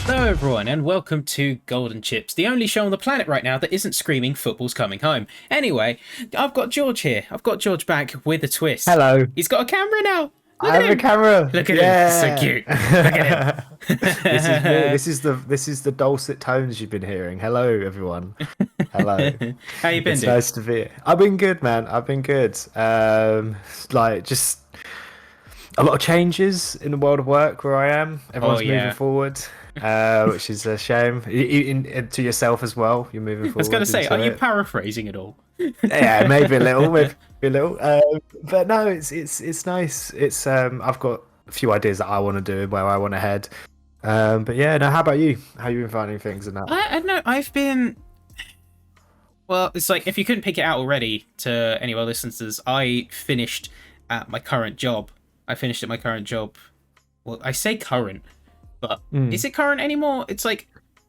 Hello everyone and welcome to Golden Chips, the only show on the planet right now that isn't screaming football's coming home. Anyway, I've got George here. I've got George back with a twist. Hello. He's got a camera now. Look I at have him. a camera. Look at him. So cute. Look at him. This is me. This is the dulcet tones you've been hearing. Hello, everyone. Hello. How you been, It's dude? nice to be here. I've been good, man. I've been good. Like just a lot of changes in the world of work where I am. Everyone's moving forward, which is a shame. To yourself as well. You're moving forward. I was going to say, are you it. paraphrasing it all? Yeah, maybe a little, but no, it's nice. It's I've got a few ideas that I want to do and where I want to head. But yeah, no. How about you? How you been finding things and that? I don't know. I've been. Well, it's like if you couldn't pick it out already to any of our listeners, I finished at my current job. Well, I say current, but is it current anymore? It's like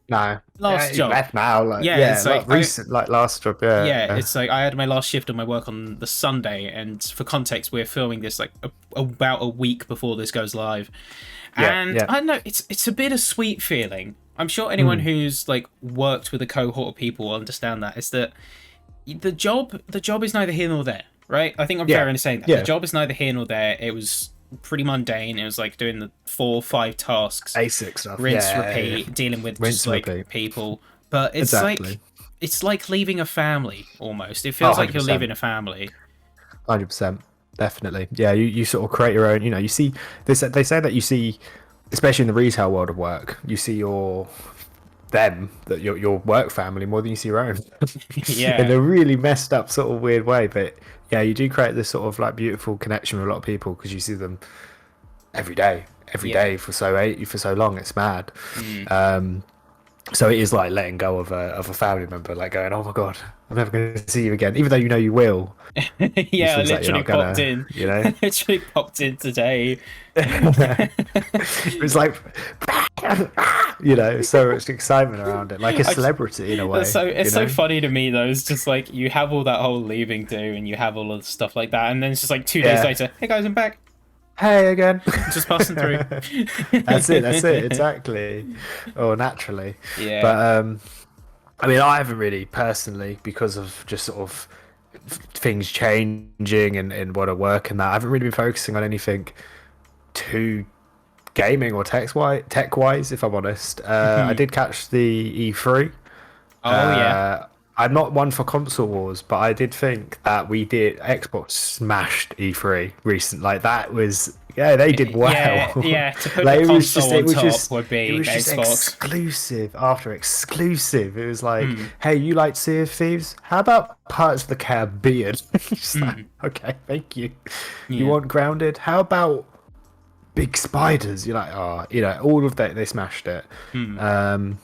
No, last job. left now. It's like recent, like last job. Yeah, it's like I had my last shift of my work on the Sunday, and for context, we're filming this like about a week before this goes live. And I don't know, it's a bittersweet feeling. I'm sure anyone who's like worked with a cohort of people will understand that. Is that the job is neither here nor there, right? I think I'm fair in saying that. The job is neither here nor there. It was pretty mundane. It was like doing the 4 or 5 tasks, basic stuff, rinse, repeat, dealing with rinse, just like repeat. people. But it's like it's like leaving a family almost. It feels like you're leaving a family. 100%, definitely. Yeah, you sort of create your own. You know, you see they say that you see, especially in the retail world of work, you see your work family more than you see your own. Yeah, in a really messed up sort of weird way, but yeah, you do create this sort of like beautiful connection with a lot of people because you see them every day for so long. It's mad. So it is like letting go of a family member, like going, oh my god, I'm never going to see you again, even though you know you will. Yeah, I literally popped in. You know, literally popped in today. It was like, you know, so much excitement around it, like a celebrity in a way. It's so funny to me though. It's just like you have all that whole leaving do, and you have all of the stuff like that, and then it's just like 2 days later, hey guys, I'm back. Hey again. Just passing through. That's it, exactly. Or naturally. Yeah. But I mean, I haven't really personally, because of just sort of things changing and what I work and that, I haven't really been focusing on anything too gaming or tech wise, if I'm honest. I did catch the E3. Yeah. I'm not one for console wars, but I did think that Xbox smashed E3 recent. Like that was, they did well. Yeah. To put like, the console on top just, would be it was just Xbox. Exclusive after exclusive. It was like, hey, you like Sea of Thieves? How about Pirates of the Caribbean? Like, okay, thank you. You want Grounded? How about Big Spiders? You're like, oh, you know, all of that. They smashed it. I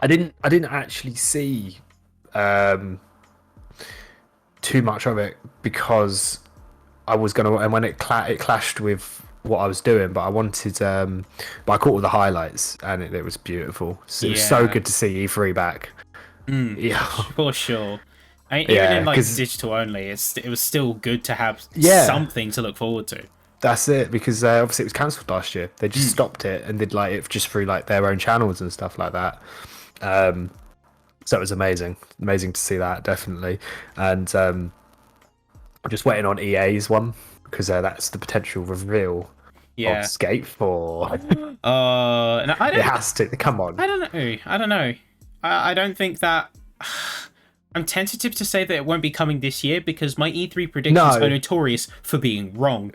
didn't actually see too much of it because I was gonna, and when it clashed with what I was doing, but I wanted but I caught all the highlights and it was beautiful. So it was so good to see E3 back. Yeah, for sure. I mean, even in like digital only, it was still good to have something to look forward to. That's it, because obviously it was cancelled last year. They just stopped it and did like it just through like their own channels and stuff like that. So it was amazing to see that, definitely. And I'm just waiting on EA's one because that's the potential reveal of Skate 4. No, I don't. It has to. Come on. I don't know. I don't think that. I'm tentative to say that it won't be coming this year because my E3 predictions are notorious for being wrong.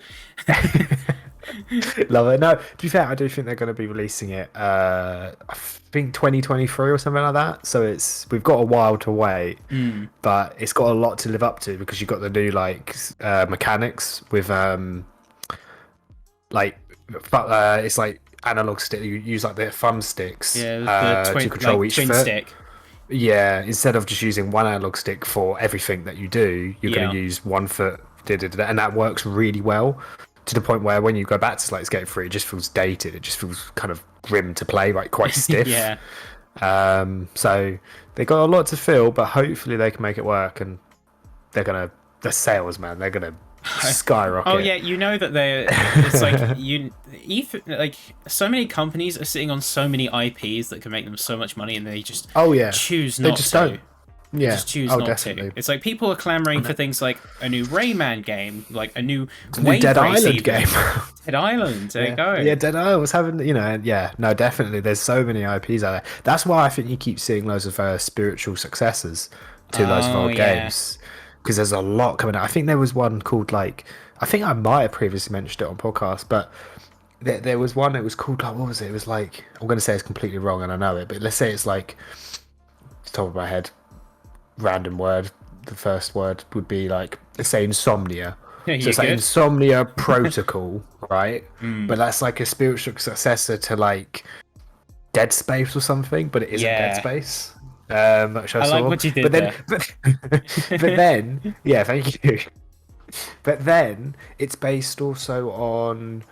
Love it. No, to be fair, I do think they're going to be releasing it. I think 2023 or something like that. So we've got a while to wait, but it's got a lot to live up to because you've got the new like mechanics with it's like analog stick. You use like the thumb sticks to control each twin foot. stick. Yeah, instead of just using one analog stick for everything that you do, you're going to use one foot, and that works really well. To the point where when you go back to like Skate 3, it just feels dated. It just feels kind of grim to play, like quite stiff. So they got a lot to fill, but hopefully they can make it work, and they're gonna the sales, man, they're gonna skyrocket. Oh yeah, you know that it's like like so many companies are sitting on so many IPs that can make them so much money, and they just choose not to. Don't. They just choose not to. It's like people are clamoring for things like a new Rayman game, like a new Dead Island game. Dead Island, there you go. Yeah, Dead Island was having, no, definitely. There's so many IPs out there. That's why I think you keep seeing loads of spiritual successors to loads of old games, because there's a lot coming out. I think there was one called I think I might have previously mentioned it on podcast, but there was one. It was called what was it? It was I'm going to say it's completely wrong, and I know it, but let's say it's top of my head. Random word, the first word would be let's say Insomnia. So it's Insomnia Protocol, right? But that's a spiritual successor to Dead Space or something, but it isn't Dead Space. I like what you did but then, yeah, thank you. But then it's based also on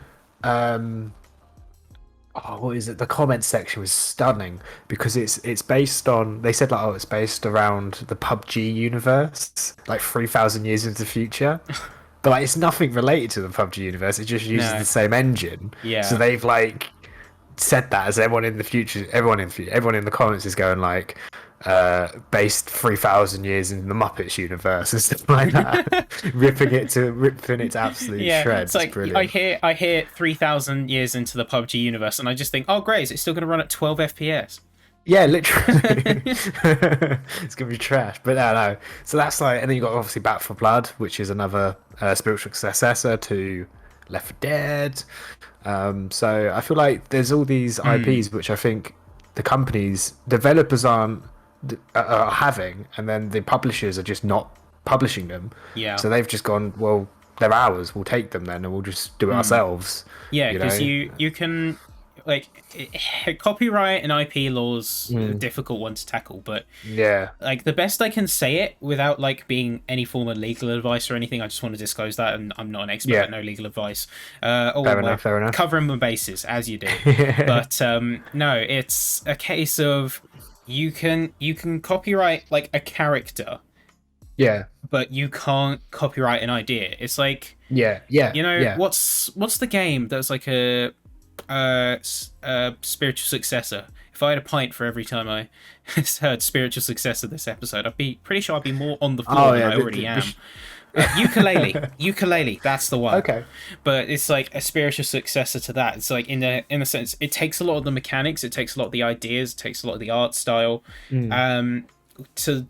what is it? The comment section was stunning because it's based on. They said it's based around the PUBG universe, 3,000 years into the future. But it's nothing related to the PUBG universe. It just uses the same engine. Yeah. So they've said that as everyone in the comments is going based 3,000 years in the Muppets universe and stuff like that, ripping it to absolute shreds. It's brilliant. I hear 3,000 years into the PUBG universe, and I just think, oh great, is it still going to run at 12 FPS? Yeah, literally. It's gonna be trash, but no. So that's and then you got obviously Back 4 Blood, which is another spiritual successor to Left 4 Dead. So I feel like there's all these IPs which I think the developers are having, and then the publishers are just not publishing them. Yeah. So they've just gone, well, they're ours. We'll take them then, and we'll just do it ourselves. Yeah, because you can copyright and IP laws are a difficult one to tackle, but the best I can say it without being any form of legal advice or anything. I just want to disclose that, and I'm not an expert, no legal advice. Fair enough. Covering my bases as you do. But no, it's a case of you can copyright a character, but you can't copyright an idea. It's what's the game that's a spiritual successor? If I had a pint for every time I heard spiritual successor this episode, I'd be pretty sure I'd be more on the floor than I already am. Ukulele, that's the one. Okay, but it's a spiritual successor to that. It's in a sense, it takes a lot of the mechanics, it takes a lot of the ideas, it takes a lot of the art style. To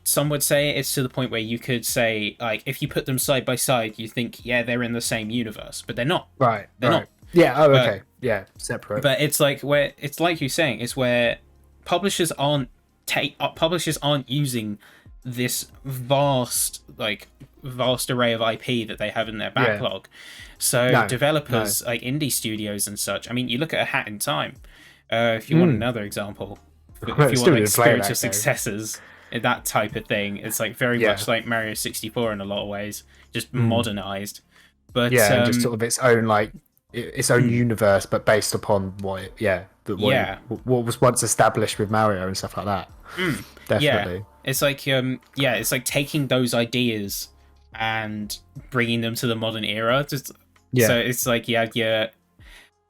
some would say it's to the point where you could say if you put them side by side, you think they're in the same universe, but they're not. Right. They're not. Yeah. Oh, okay. Yeah. Separate. But it's where it's you're saying, it's where publishers aren't using this vast array of IP that they have in their backlog. So developers indie studios and such. I mean, you look at A Hat in Time. If you want another example, if you want spiritual successors, that type of thing, it's very much like Mario 64 in a lot of ways, just modernized. But just sort of its own universe, but based upon what was once established with Mario and stuff like that. Definitely. It's it's taking those ideas and bringing them to the modern era. So it's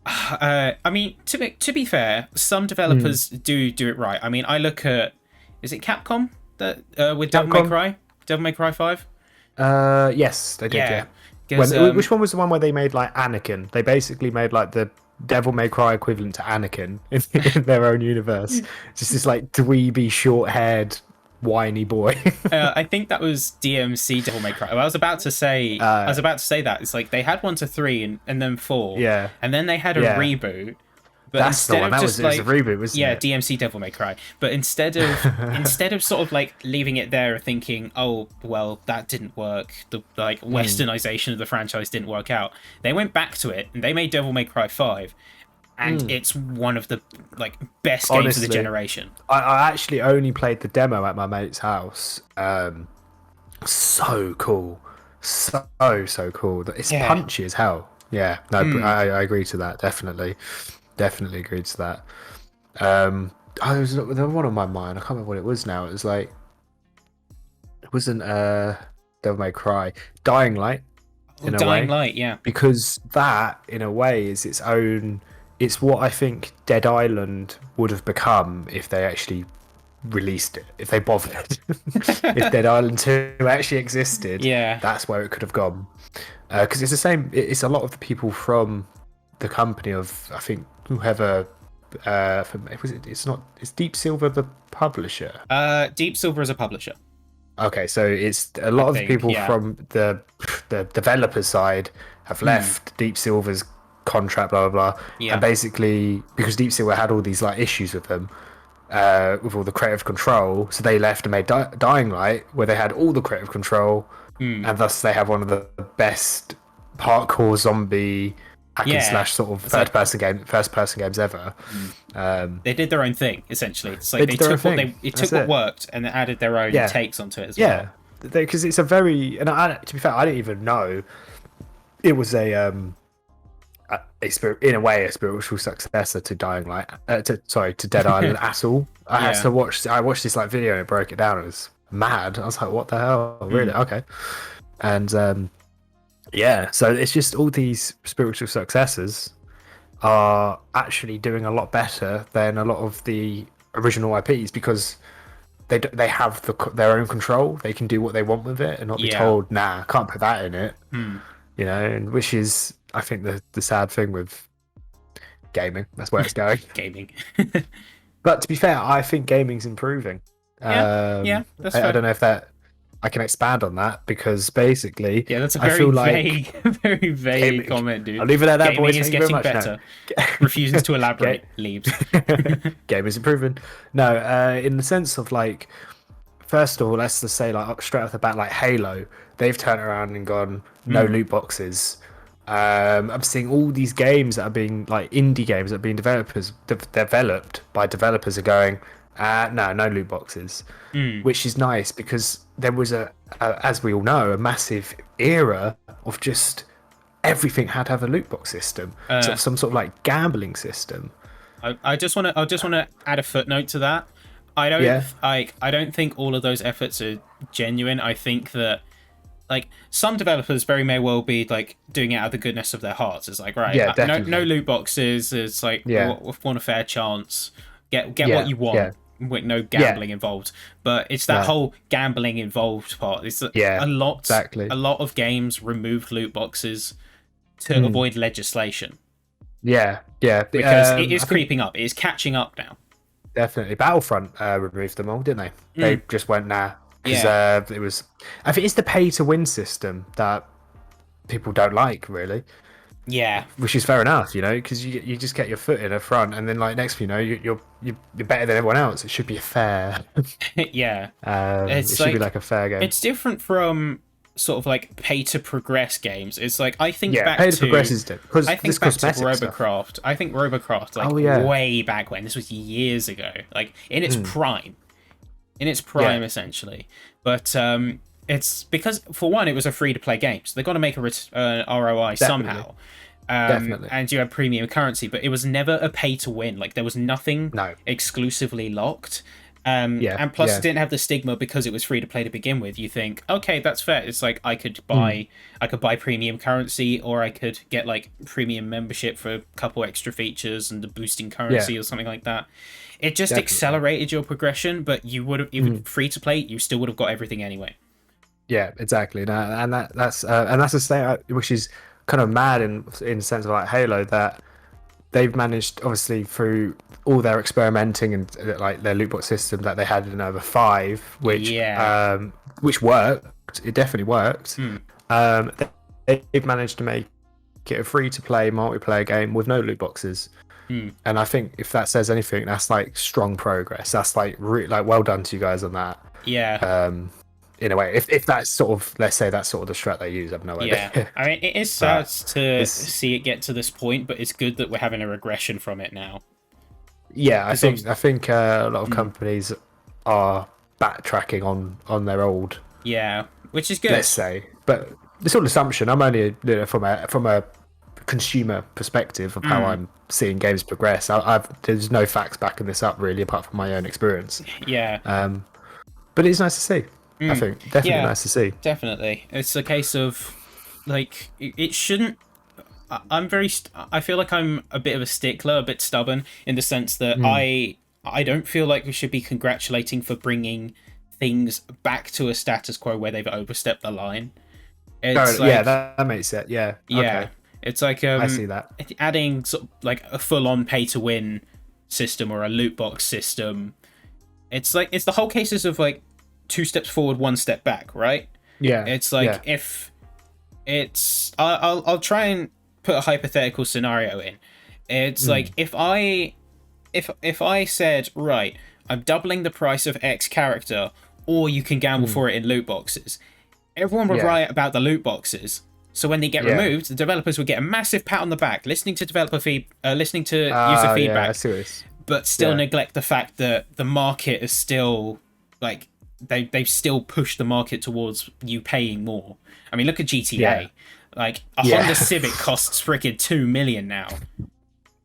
I mean, to be fair, some developers do it right. I mean, I look at, is it Capcom that with Devil May Cry 5? Yes, they did. Yeah. Which one was the one where they made Anakin? They basically made the Devil May Cry equivalent to Anakin in their own universe. Just this dweeby, short-haired, whiny boy. I think that was DMC Devil May Cry. I was about to say that. It's they had 1 to 3 and then 4. Yeah. And then they had a reboot. But that's the one. It was a reboot, wasn't it? Yeah, DMC Devil May Cry. But instead of sort of leaving it there thinking, oh well, that didn't work, the westernization of the franchise didn't work out, they went back to it and they made Devil May Cry 5. And it's one of the best games of the generation. I actually only played the demo at my mate's house. So cool. So cool. It's punchy as hell. Yeah, no, I agree to that. Definitely agreed to that. There was one on my mind. I can't remember what it was now. It was it wasn't Devil May Cry, Dying Light, in a Dying way, Light, yeah. because that, in a way, is its own. It's what I think Dead Island would have become if they actually released it, if they bothered. If Dead Island 2 actually existed, Yeah. that's where it could have gone. Because it's the same. It's a lot of the people from the company of, I think, whoever. It's Deep Silver the publisher. Deep Silver is a publisher. Okay, so it's a lot of the people from the developer side have left Deep Silver's contract, blah blah blah, and basically because Deep Silver had all these like issues with them, with all the creative control, so they left and made Dying Light, where they had all the creative control, and thus they have one of the best parkour zombie hack and slash sort of first person games ever. They did their own thing essentially. It's like they took what worked and they added their own takes onto it as well. Because it's a very, and to be fair, I didn't even know it was in a way a spiritual successor to Dying Light, to Dead Island at all. I watched this like video and it broke it down. It was mad. I was like, what the hell? Really? Okay. And so it's just all these spiritual successors are actually doing a lot better than a lot of the original IPs because they have their own control. They can do what they want with it and not be told, nah, can't put that in it. You know, and which is, I think, the sad thing with gaming. That's where it's going. Gaming. But to be fair, I think gaming's improving. That's fair. I don't know if I can expand on that because basically, that's a very vague comment, dude. I'll leave it at that, boys. Gaming is getting better. Refuses to elaborate. Leaves. Game is improving. No, in the sense of like, first of all, let's just say like straight off the bat, like Halo, they've turned around and gone no loot boxes. I'm seeing all these games that are being like indie games that are being developed by developers are going, no loot boxes, which is nice because there was as we all know, a massive era of just everything had to have a loot box system, some sort of like gambling system. I just want to add a footnote to that. I don't think all of those efforts are genuine. I think that like some developers very may well be like doing it out of the goodness of their hearts. It's like, right, no loot boxes. It's like, want a fair chance. Get what you want. Yeah. With no gambling involved, but it's that whole gambling involved part. It's a lot of games removed loot boxes to avoid legislation. Because it is creeping up. It is catching up now. Definitely, Battlefront removed them all, didn't they? They just went because it was. I think it's the pay to win system that people don't like, really. Yeah, which is fair enough, you know, because you just get your foot in the front, and then like next thing you know, you're better than everyone else. It should be fair. It should be like a fair game. It's different from sort of like pay to progress games. It's like I think back pay to progress is different because I think back to Robocraft. I think Robocraft way back when, this was years ago, like in its prime, essentially. But it's because for one, it was a free to play game, so they got to make a ROI somehow. And you had premium currency, but it was never a pay to win. Like there was nothing exclusively locked. And plus it didn't have the stigma because it was free to play to begin with. You think, okay, that's fair. It's like I could buy premium currency, or I could get like premium membership for a couple extra features and the boosting currency or something like that. It just accelerated your progression, but you would have, even free to play, you still would have got everything anyway. Yeah, exactly. And that's a state which is kind of mad in the sense of like Halo, that they've managed, obviously through all their experimenting and like their loot box system that they had in over 5, which worked. It definitely worked. They've managed to make it a free to play multiplayer game with no loot boxes. And I think if that says anything, that's like strong progress. That's like like well done to you guys on that. In a way, if that's sort of, let's say that's sort of the strat they use, I have no idea. I mean, it is sad to see it get to this point, but it's good that we're having a regression from it now. I think a lot of companies are backtracking on their old. Which is good. Let's say, but it's all assumption. I'm only from a consumer perspective of how I'm seeing games progress. There's no facts backing this up really, apart from my own experience. But it's nice to see. I think definitely nice to see. Definitely, it's a case of like it shouldn't. I feel like I'm a bit of a stickler, a bit stubborn in the sense that I don't feel like we should be congratulating for bringing things back to a status quo where they've overstepped the line. It's that makes it. Yeah. Yeah. Okay. It's like I see that. Adding sort of like a full-on pay-to-win system or a loot box system. It's like it's the whole cases of like 2 steps forward, 1 step back, right? Yeah. It's like if it's I'll try and put a hypothetical scenario in. It's like if I said, right, I'm doubling the price of X character, or you can gamble for it in loot boxes, everyone would riot about the loot boxes. So when they get removed, the developers would get a massive pat on the back, listening to user feedback, but still neglect the fact that the market is still like they've still pushed the market towards you paying more. I mean, look at GTA. Yeah. Like a Honda Civic costs freaking $2 million now.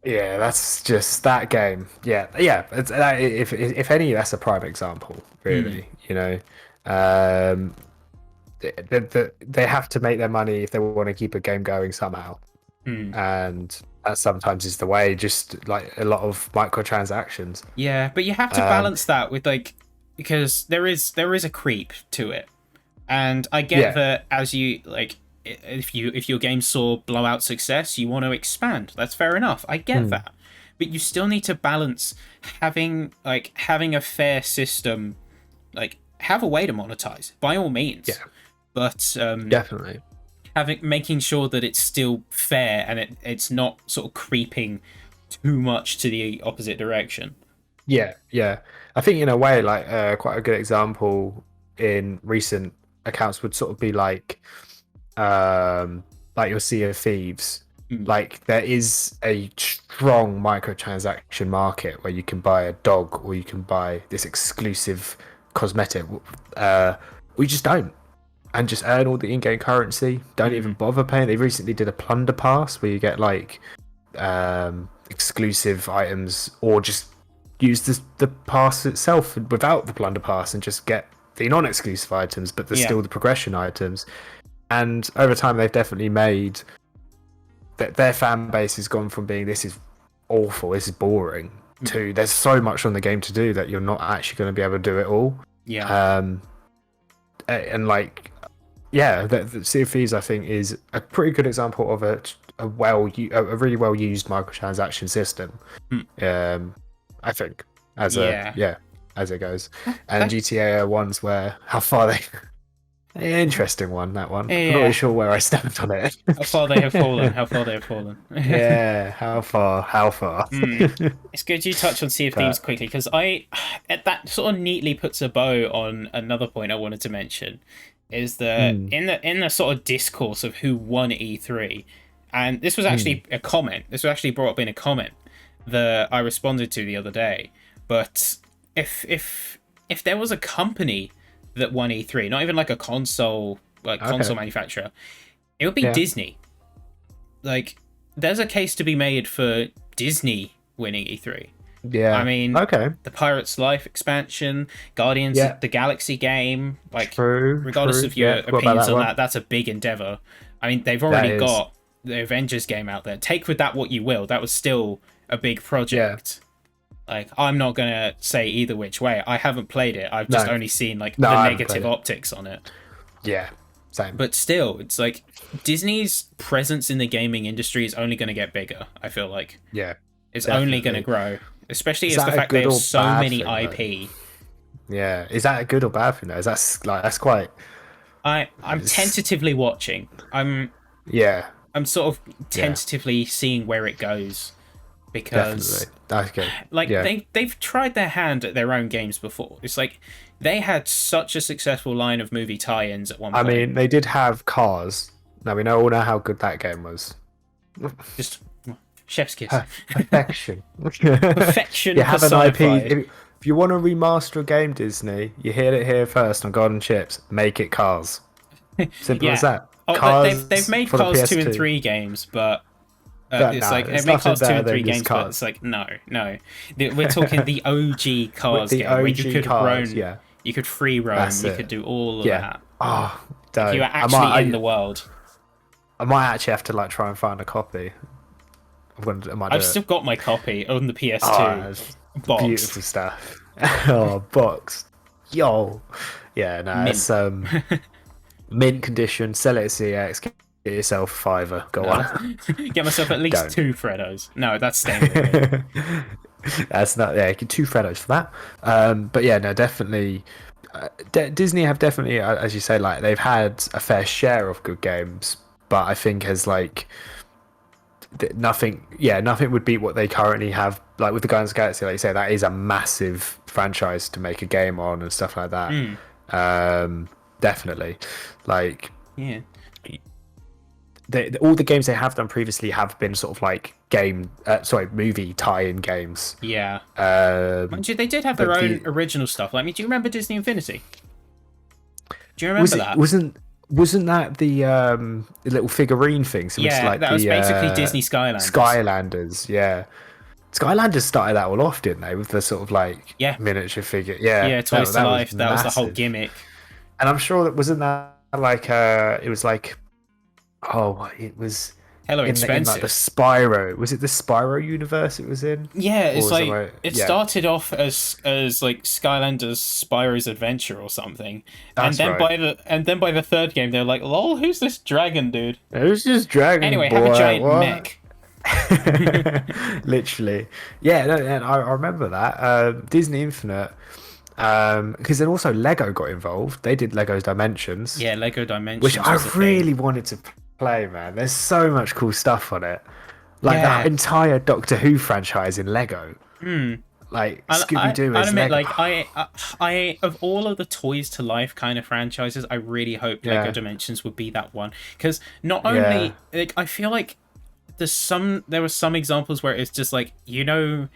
Yeah, that's just that game. Yeah. If any, that's a prime example, really. You know. They have to make their money if they want to keep a game going somehow, and that sometimes is the way. Just like a lot of microtransactions. Yeah, but you have to balance that with like because there is a creep to it, and I get that as you like if your game saw blowout success, you want to expand. That's fair enough. I get that, but you still need to balance having a fair system, like have a way to monetize by all means. Yeah. But definitely making sure that it's still fair and it's not sort of creeping too much to the opposite direction. Yeah. I think in a way, like quite a good example in recent accounts would sort of be like your Sea of Thieves. Like there is a strong microtransaction market where you can buy a dog or you can buy this exclusive cosmetic. We just don't. And just earn all the in-game currency. Don't even bother paying. They recently did a plunder pass where you get like exclusive items, or just use the pass itself without the plunder pass and just get the non-exclusive items, but there's still the progression items. And over time, they've definitely made that their fan base has gone from being this is awful, this is boring, to there's so much on the game to do that you're not actually going to be able to do it all. Yeah. And like. Yeah, the Sea of Thieves, I think, is a pretty good example of a really well used microtransaction system. I think as it goes, and GTA are ones where how far they. Interesting one, that one. Yeah. I'm not really sure where I stand on it. How far they have fallen. Yeah, how far. It's good you touch on Sea of Thieves quickly, because that sort of neatly puts a bow on another point I wanted to mention. Is that in the sort of discourse of who won E3, and this was actually a comment. This was actually brought up in a comment that I responded to the other day. But if there was a company that won E3, not even like a console manufacturer, it would be Disney. Like, there's a case to be made for Disney winning E3. Yeah. I mean, the Pirate's Life expansion, Guardians of the Galaxy game, like, regardless of your opinions on that, that's a big endeavor. I mean, they've already got the Avengers game out there. Take with that what you will. That was still a big project. Like, I'm not going to say either which way. I haven't played it. I've just only seen, like, the negative optics on it. Yeah, same. But still, it's like, Disney's presence in the gaming industry is only going to get bigger, I feel like. Yeah. It's only going to grow. Especially as the fact they have so many IP. Yeah. Is that a good or bad thing, though? That's quite... I'm tentatively watching. I'm sort of tentatively seeing where it goes. Because they've tried their hand at their own games before. It's like they had such a successful line of movie tie-ins at one point. I mean, they did have Cars. Now we all know how good that game was. Just chef's kiss. Perfection. Perfection. You have an IP. If you want to remaster a game, Disney, you heard it here first on Golden Chips. Make it Cars. Simple as that. Cars they've made Cars 2 and 3 games, but it's like they make Cars 2 and 3 games, but it's like no. We're talking the OG Cars game where you could have grown You could free roam. You could do all of that. Oh, like you were actually in the world. I might actually have to like try and find a copy. I've still got my copy on the PS2. Boxed. Beautiful stuff. Oh, boxed. Yo. Yeah, no, mint. It's mint condition. Sell it at CX. Get yourself a $5. Go on. Get myself at least 2 Freddos. No, that's staying. That's not. Yeah, 2 Freddos for that. But yeah, no, definitely. Disney have definitely, as you say, like they've had a fair share of good games, but I think as like nothing would beat what they currently have. Like with the Guardians of the Galaxy, like you say, that is a massive franchise to make a game on and stuff like that. Definitely, like all the games they have done previously have been sort of like movie tie-in games. Yeah. They did have their own original stuff. Like, do you remember Disney Infinity? Do you remember that? Wasn't that the little figurine thing? So that was basically Disney Skylanders. Skylanders, yeah. Skylanders started that all off, didn't they? With the sort of like miniature figure. Yeah, Toys to Life. That was the whole gimmick. And I'm sure that wasn't that like it was like it was hella expensive. In like the Spyro, was it the Spyro universe it was in? Yeah, it's like it started off as like Skylanders Spyro's Adventure or something, and then by the third game they're like, "Lol, who's this dragon dude? Who's this dragon? Anyway, boy? Have a giant mech." Literally, yeah. No, and I remember that Disney Infinite. Because then also Lego got involved. They did Lego's Dimensions. Yeah, Lego Dimensions, which I really wanted to play, man. There's so much cool stuff on it, like that entire Doctor Who franchise in Lego. Like Scooby-Doo is Lego. Like I of all of the Toys to Life kind of franchises, I really hope Lego Dimensions would be that one, because not only like I feel like there were some examples where it's just like you know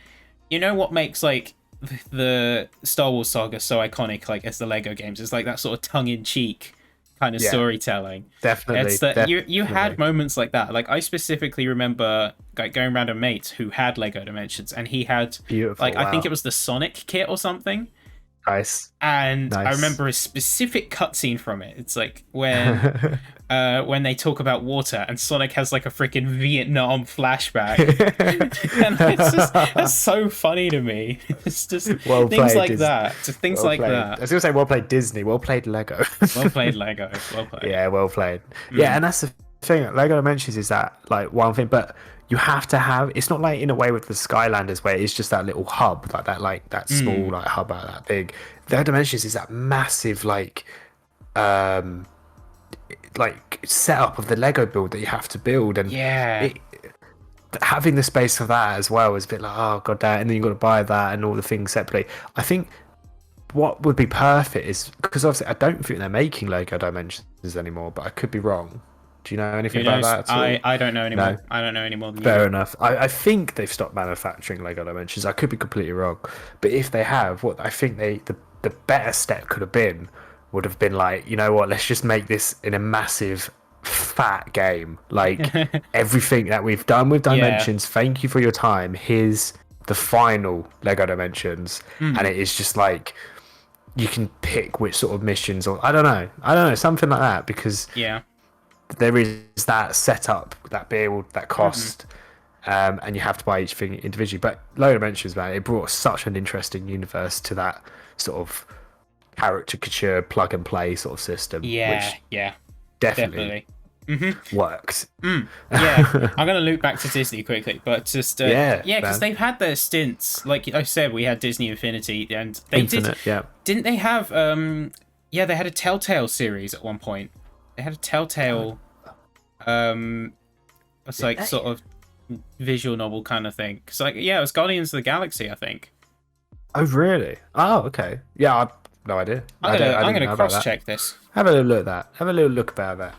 what makes like the Star Wars saga so iconic, like as the Lego games, is like that sort of tongue-in-cheek kind of storytelling. Definitely. It's that you had moments like that. Like I specifically remember like going around a mate who had Lego Dimensions, and he had I think it was the Sonic kit or something. Nice. And I remember a specific cutscene from it. It's like when they talk about water and Sonic has like a freaking Vietnam flashback. And that's so funny to me. It's just things like that. Just things like that. I was gonna say well played Disney, well played Lego. Well played Lego. Well played. Yeah, well played. Yeah, and that's the thing. Lego Dimensions is that like one thing, but you have to have. It's not like in a way with the Skylanders where it's just that little hub, like that small like hub, that big. Lego Dimensions is that massive like setup of the Lego build that you have to build, and having the space for that as well is a bit like, oh god damn, and then you've got to buy that and all the things separately. I think what would be perfect is, because obviously I don't think they're making Lego Dimensions anymore, but I could be wrong. Do you know anything about that at all? I don't know anymore. No. I don't know any more than Fair enough. I think they've stopped manufacturing Lego Dimensions. I could be completely wrong, but if they have, what I think the better step could have been would have been like, you know what, let's just make this in a massive fat game, like everything that we've done with Dimensions, thank you for your time, here's the final Lego Dimensions, and it is just like you can pick which sort of missions, or I don't know, something like that, because there is that setup, that build, that cost, and you have to buy each thing individually. But Lego Dimensions, man, it brought such an interesting universe to that sort of caricature plug and play sort of system. Which definitely. Works. I'm gonna loop back to Disney quickly, but just because they've had their stints. Like I said, we had Disney Infinity, and they didn't they have they had a Telltale series at one point. They had a Telltale it's like sort of visual novel kind of thing. It's like it was Guardians of the Galaxy, I think. Oh really? Oh okay. Yeah, I've no idea. I'm gonna cross check this. Have a little look at that. Have a little look about that.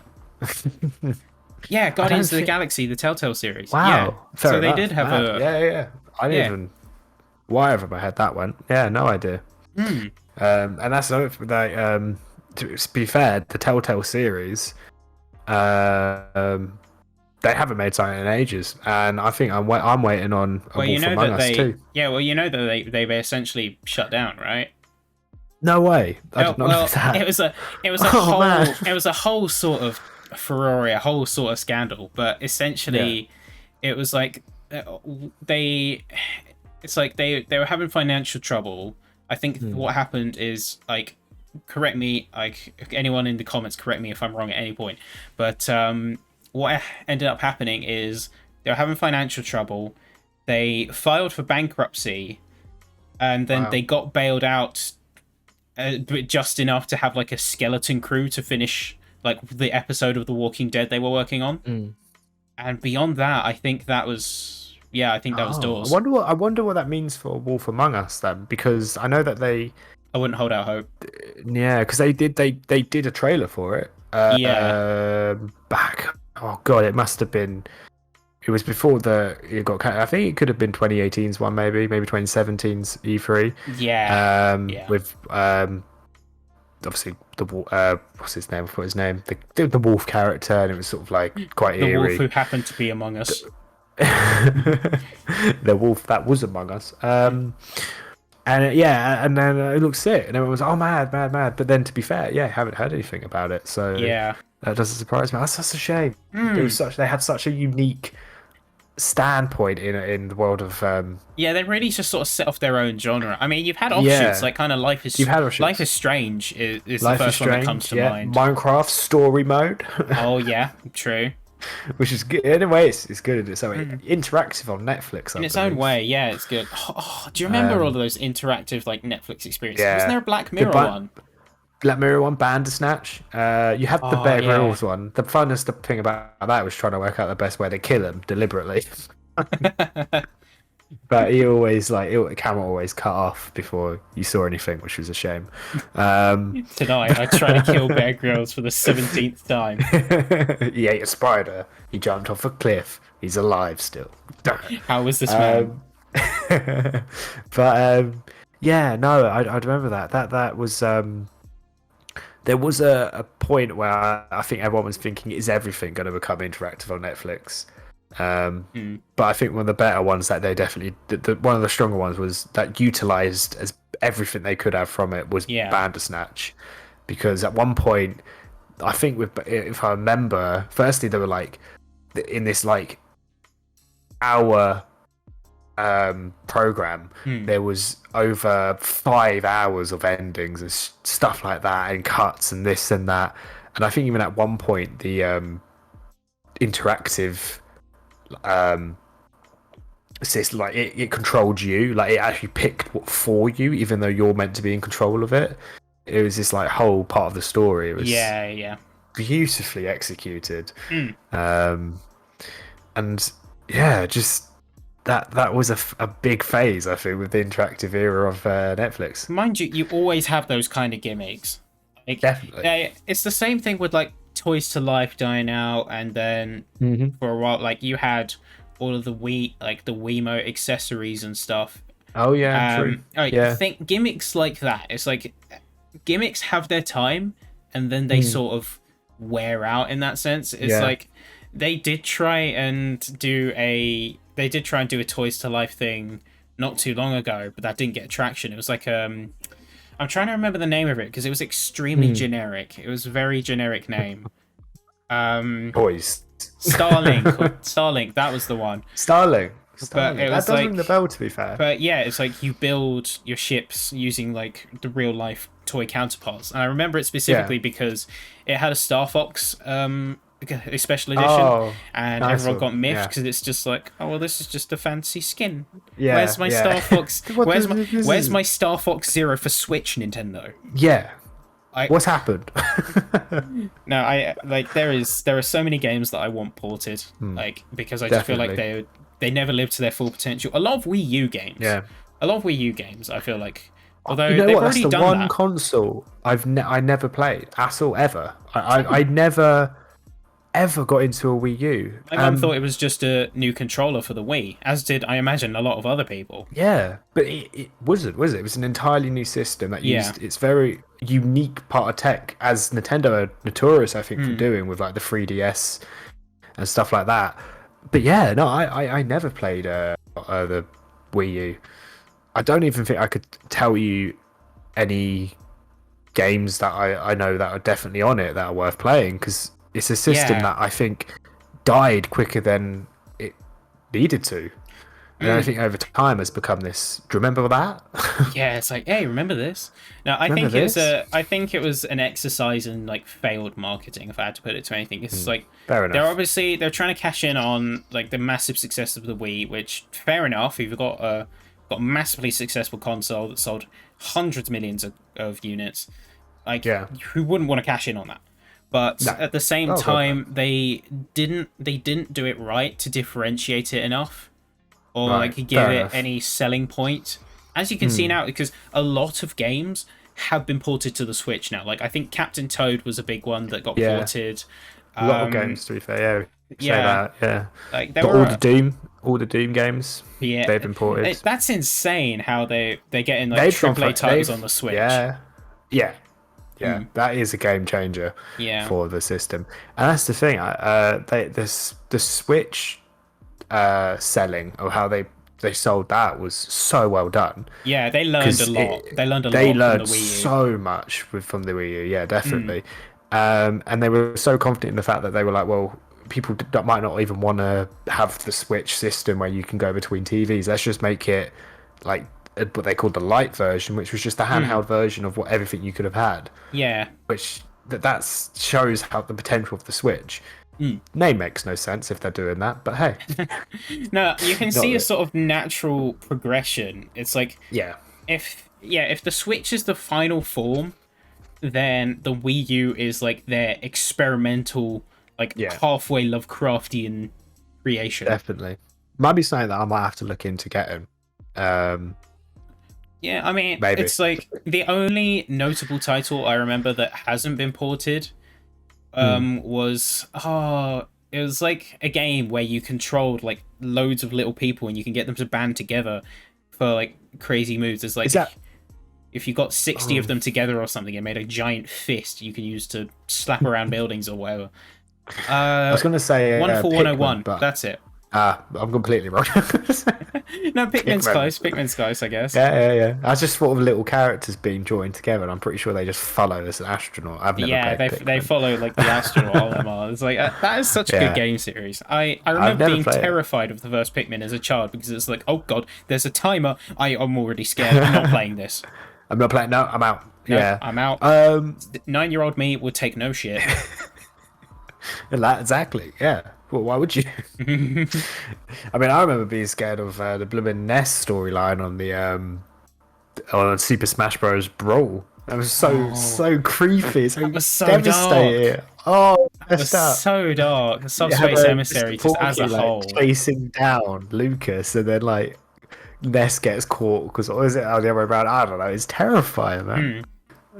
Guardians of the Galaxy, the Telltale series. Wow. So enough. they did have I didn't even. Why have I had that one? Yeah, no idea. And that's like to be fair, the Telltale series, they haven't made something in ages, and I think I'm waiting on a Wolf Among Us too. Yeah, well, you know that they've essentially shut down, right? No way. I did not know that. It was a whole sort of furore, a whole sort of scandal. But essentially, it was like they, it's like they were having financial trouble. I think what happened is, like, correct me, like anyone in the comments, correct me if I'm wrong at any point. But what ended up happening is they were having financial trouble. They filed for bankruptcy, and then they got bailed out. But just enough to have like a skeleton crew to finish like the episode of The Walking Dead they were working on, and beyond that, I think that was doors. I wonder what that means for Wolf Among Us then, because I know that they. I wouldn't hold out hope. Yeah, because they did a trailer for it. Back. Oh god, it must have been. It was before it got. I think it could have been 2018's one, maybe 2017's E3. Yeah. With obviously the what's his name? I forgot his name. The wolf character, and it was sort of like quite the eerie. wolf who happened to be among us. The wolf that was among us. And then it looks sick, and everyone was mad. But then, to be fair, I haven't heard anything about it. So that doesn't surprise me. That's such a shame. They had such a unique standpoint in the world of they really just sort of set off their own genre. I mean, you've had offshoots like kind of Life is Strange is the first one that comes to mind. Minecraft story mode. Oh yeah, true. Which is good. In a way, it's good. It's so interactive on Netflix. In its own way, it's good. Do you remember all of those interactive like Netflix experiences? Wasn't there a Black Mirror one? Black Mirror one, Bandersnatch. You had the Bear Grylls one. The funnest thing about that was trying to work out the best way to kill him deliberately. But he always the camera always cut off before you saw anything, which was a shame. Tonight I tried to kill Bear Grylls for the 17th time. He ate a spider. He jumped off a cliff. He's alive still. How was this man? But I remember that. That was. There was a point where I think everyone was thinking, is everything going to become interactive on Netflix? But I think one of the better ones that they definitely, one of the stronger ones was that utilized as everything they could have from it was Bandersnatch, because at one point, I think if I remember, firstly they were like in this like hour program, there was over 5 hours of endings and stuff like that, and cuts and this and that, and I think even at one point the interactive assist, like it controlled you, like it actually picked what for you, even though you're meant to be in control of it. It was this like whole part of the story. It was beautifully executed. And just that was a big phase, I think, with the interactive era of Netflix. Mind you, you always have those kind of gimmicks. Like, definitely. It's the same thing with like Toys to Life dying out, and then for a while, like you had all of the Wiimote accessories and stuff. Oh yeah, true. I think gimmicks like that. It's like gimmicks have their time, and then they sort of wear out in that sense. It's like they did try and do a Toys to Life thing not too long ago, but that didn't get traction. It was like I'm trying to remember the name of it because it was extremely generic. It was a very generic name. Toys. Starlink, that was the one. Starlink. But it was that does ring the bell, to be fair. But yeah, it's like you build your ships using like the real life toy counterparts. And I remember it specifically because it had a Star Fox a special edition, and everyone got miffed because it's just like, oh well, this is just a fancy skin. Where's my Star Fox? Where's my Star Fox Zero for Switch, Nintendo? What's happened? No, I like there are so many games that I want ported, like because I just feel like they never lived to their full potential. A lot of Wii U games, I feel like, although they've already done that. That's the one console I never played at all ever. I never ever got into a Wii U. My mum thought it was just a new controller for the Wii, as did, I imagine, a lot of other people. Yeah, but it wasn't, was it? It was an entirely new system that used its very unique part of tech, as Nintendo are notorious, I think, for doing with like the 3DS and stuff like that. But yeah, no, I never played the Wii U. I don't even think I could tell you any games that I know that are definitely on it that are worth playing, because it's a system that I think died quicker than it needed to. And I think over time has become this. Do you remember that? Yeah, it's like, hey, remember this? No, I Remember think it was this? I think it was an exercise in like failed marketing, if I had to put it to anything. It's like Fair enough. they're trying to cash in on like the massive success of the Wii, which fair enough. If you've got a massively successful console that sold hundreds of millions of units, like who wouldn't want to cash in on that? But No. at the same time, they didn't do it right to differentiate it enough, or like give it any selling point. As you can see now, because a lot of games have been ported to the Switch now. Like I think Captain Toad was a big one that got ported. A lot of games, to be fair. Yeah. Like there were all the Doom games. Yeah, they've been ported. That's insane how they're getting like AAA titles on the Switch. Yeah. That is a game changer for the system, and that's the thing. The Switch selling, or how they sold that, was so well done. Yeah, they learned a lot. They learned a lot. They learned from the Wii U. so much from the Wii U. Yeah, definitely. And they were so confident in the fact that they were like, well, people that might not even want to have the Switch system where you can go between TVs. Let's just make it like what they called the light version, which was just the handheld version of everything you could have had. Yeah. Which that shows how the potential of the Switch. Name makes no sense if they're doing that, but hey. No, you can see a sort of natural progression. It's like if the Switch is the final form, then the Wii U is like their experimental, like halfway Lovecraftian creation. Definitely. Might be something that I might have to look into getting. Yeah, I mean, maybe. It's like the only notable title I remember that hasn't been ported was it was like a game where you controlled like loads of little people and you can get them to band together for like crazy moves. It's like if you got 60 of them together or something, it made a giant fist you can use to slap around buildings or whatever. I was going to say Wonderful 101, but that's it. I'm completely wrong. No, Pikmin's close. Pikmin's close, I guess. Yeah. I just thought of little characters being joined together, and I'm pretty sure they just follow as an astronaut. I've never played Pikmin. They follow like the astronaut. All them are. It's like that is such a good game series. I remember being terrified of the first Pikmin as a child because it's like, oh god, there's a timer. I'm already scared. I'm not playing this. I'm not playing. No, I'm out. No, I'm out. 9-year-old me would take no shit. Exactly. Yeah. Well, why would you? I mean, I remember being scared of the blooming Ness storyline on Super Smash Bros. Brawl. That was so creepy. That was so devastating. dark. Oh, that was so dark. Subspace Emissary, just as a whole, chasing down Lucas, and then like Ness gets caught because, or is it the other way around? I don't know. It's terrifying, man.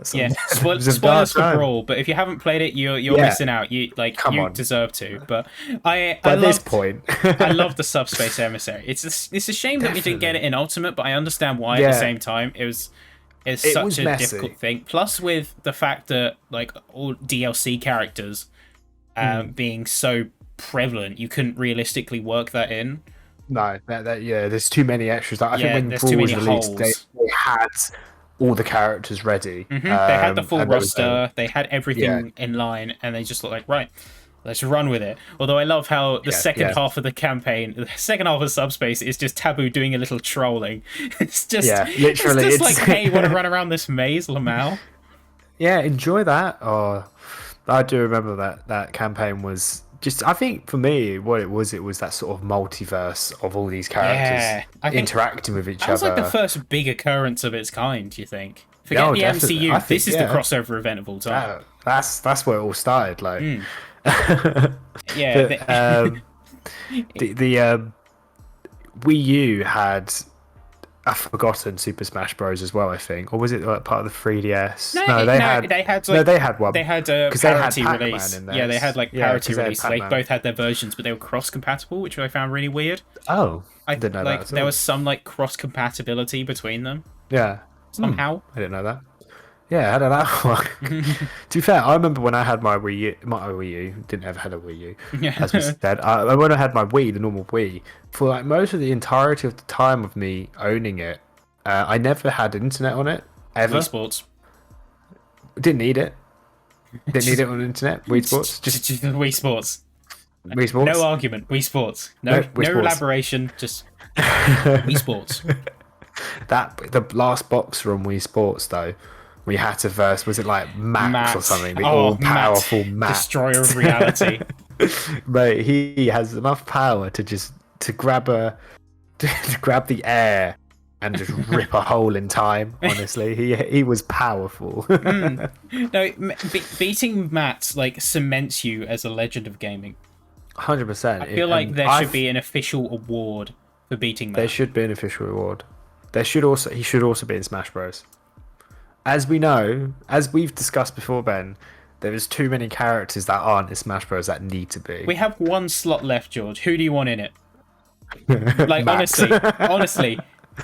Spoilers for Brawl, but if you haven't played it, you're missing out. You deserve to. But at this point, I love the Subspace Emissary. It's a shame that we didn't get it in Ultimate, but I understand why at the same time. It's such a difficult thing. Plus, with the fact that like all DLC characters being so prevalent, you couldn't realistically work that in. No, there's too many extras. I think when Brawl was released, they had all the characters ready. They had the full roster, they had everything in line, and they just looked like, right, let's run with it. Although I love how the second half of the campaign, the second half of Subspace is just Taboo doing a little trolling. It's just, literally, it's like, hey, you want to run around this maze, Lamau? Yeah, enjoy that. Oh, I do remember that campaign was just, I think for me, what it was that sort of multiverse of all these characters interacting with each other. It was like the first big occurrence of its kind, do you think? Forget the MCU, this is the crossover event of all time. That's where it all started, like. The Wii U had a forgotten Super Smash Bros as well, I think, or was it like part of the 3DS? They had one. They had a parity release. Yeah, they had like parity release. They both had their versions, but they were cross compatible, which I found really weird. Oh, I didn't know that. There was some like cross compatibility between them. Yeah, somehow. I didn't know that. Yeah, how did that work? To be fair, I remember when I had my Wii U, didn't ever had a Wii U, as we said. When I had my Wii, the normal Wii, for like most of the entirety of the time of me owning it, I never had internet on it, ever. Wii Sports. Didn't need it. Didn't need it on the internet. Wii Sports. Just Wii Sports. Wii Sports. No argument. Wii Sports. No Wii Sports. elaboration. Just Wii Sports. The last box from Wii Sports though, we had to verse. Was it like Max or something? The all-powerful Matt, destroyer of reality. Mate, he has enough power to grab the air and just rip a hole in time. Honestly, he was powerful. No, beating Matt like cements you as a legend of gaming. 100%. I feel like there should be an official award for beating Matt. There should be an official award. He should also be in Smash Bros. As we know, as we've discussed before, Ben, there is too many characters that aren't in Smash Bros. That need to be. We have one slot left, George. Who do you want in it? Like honestly,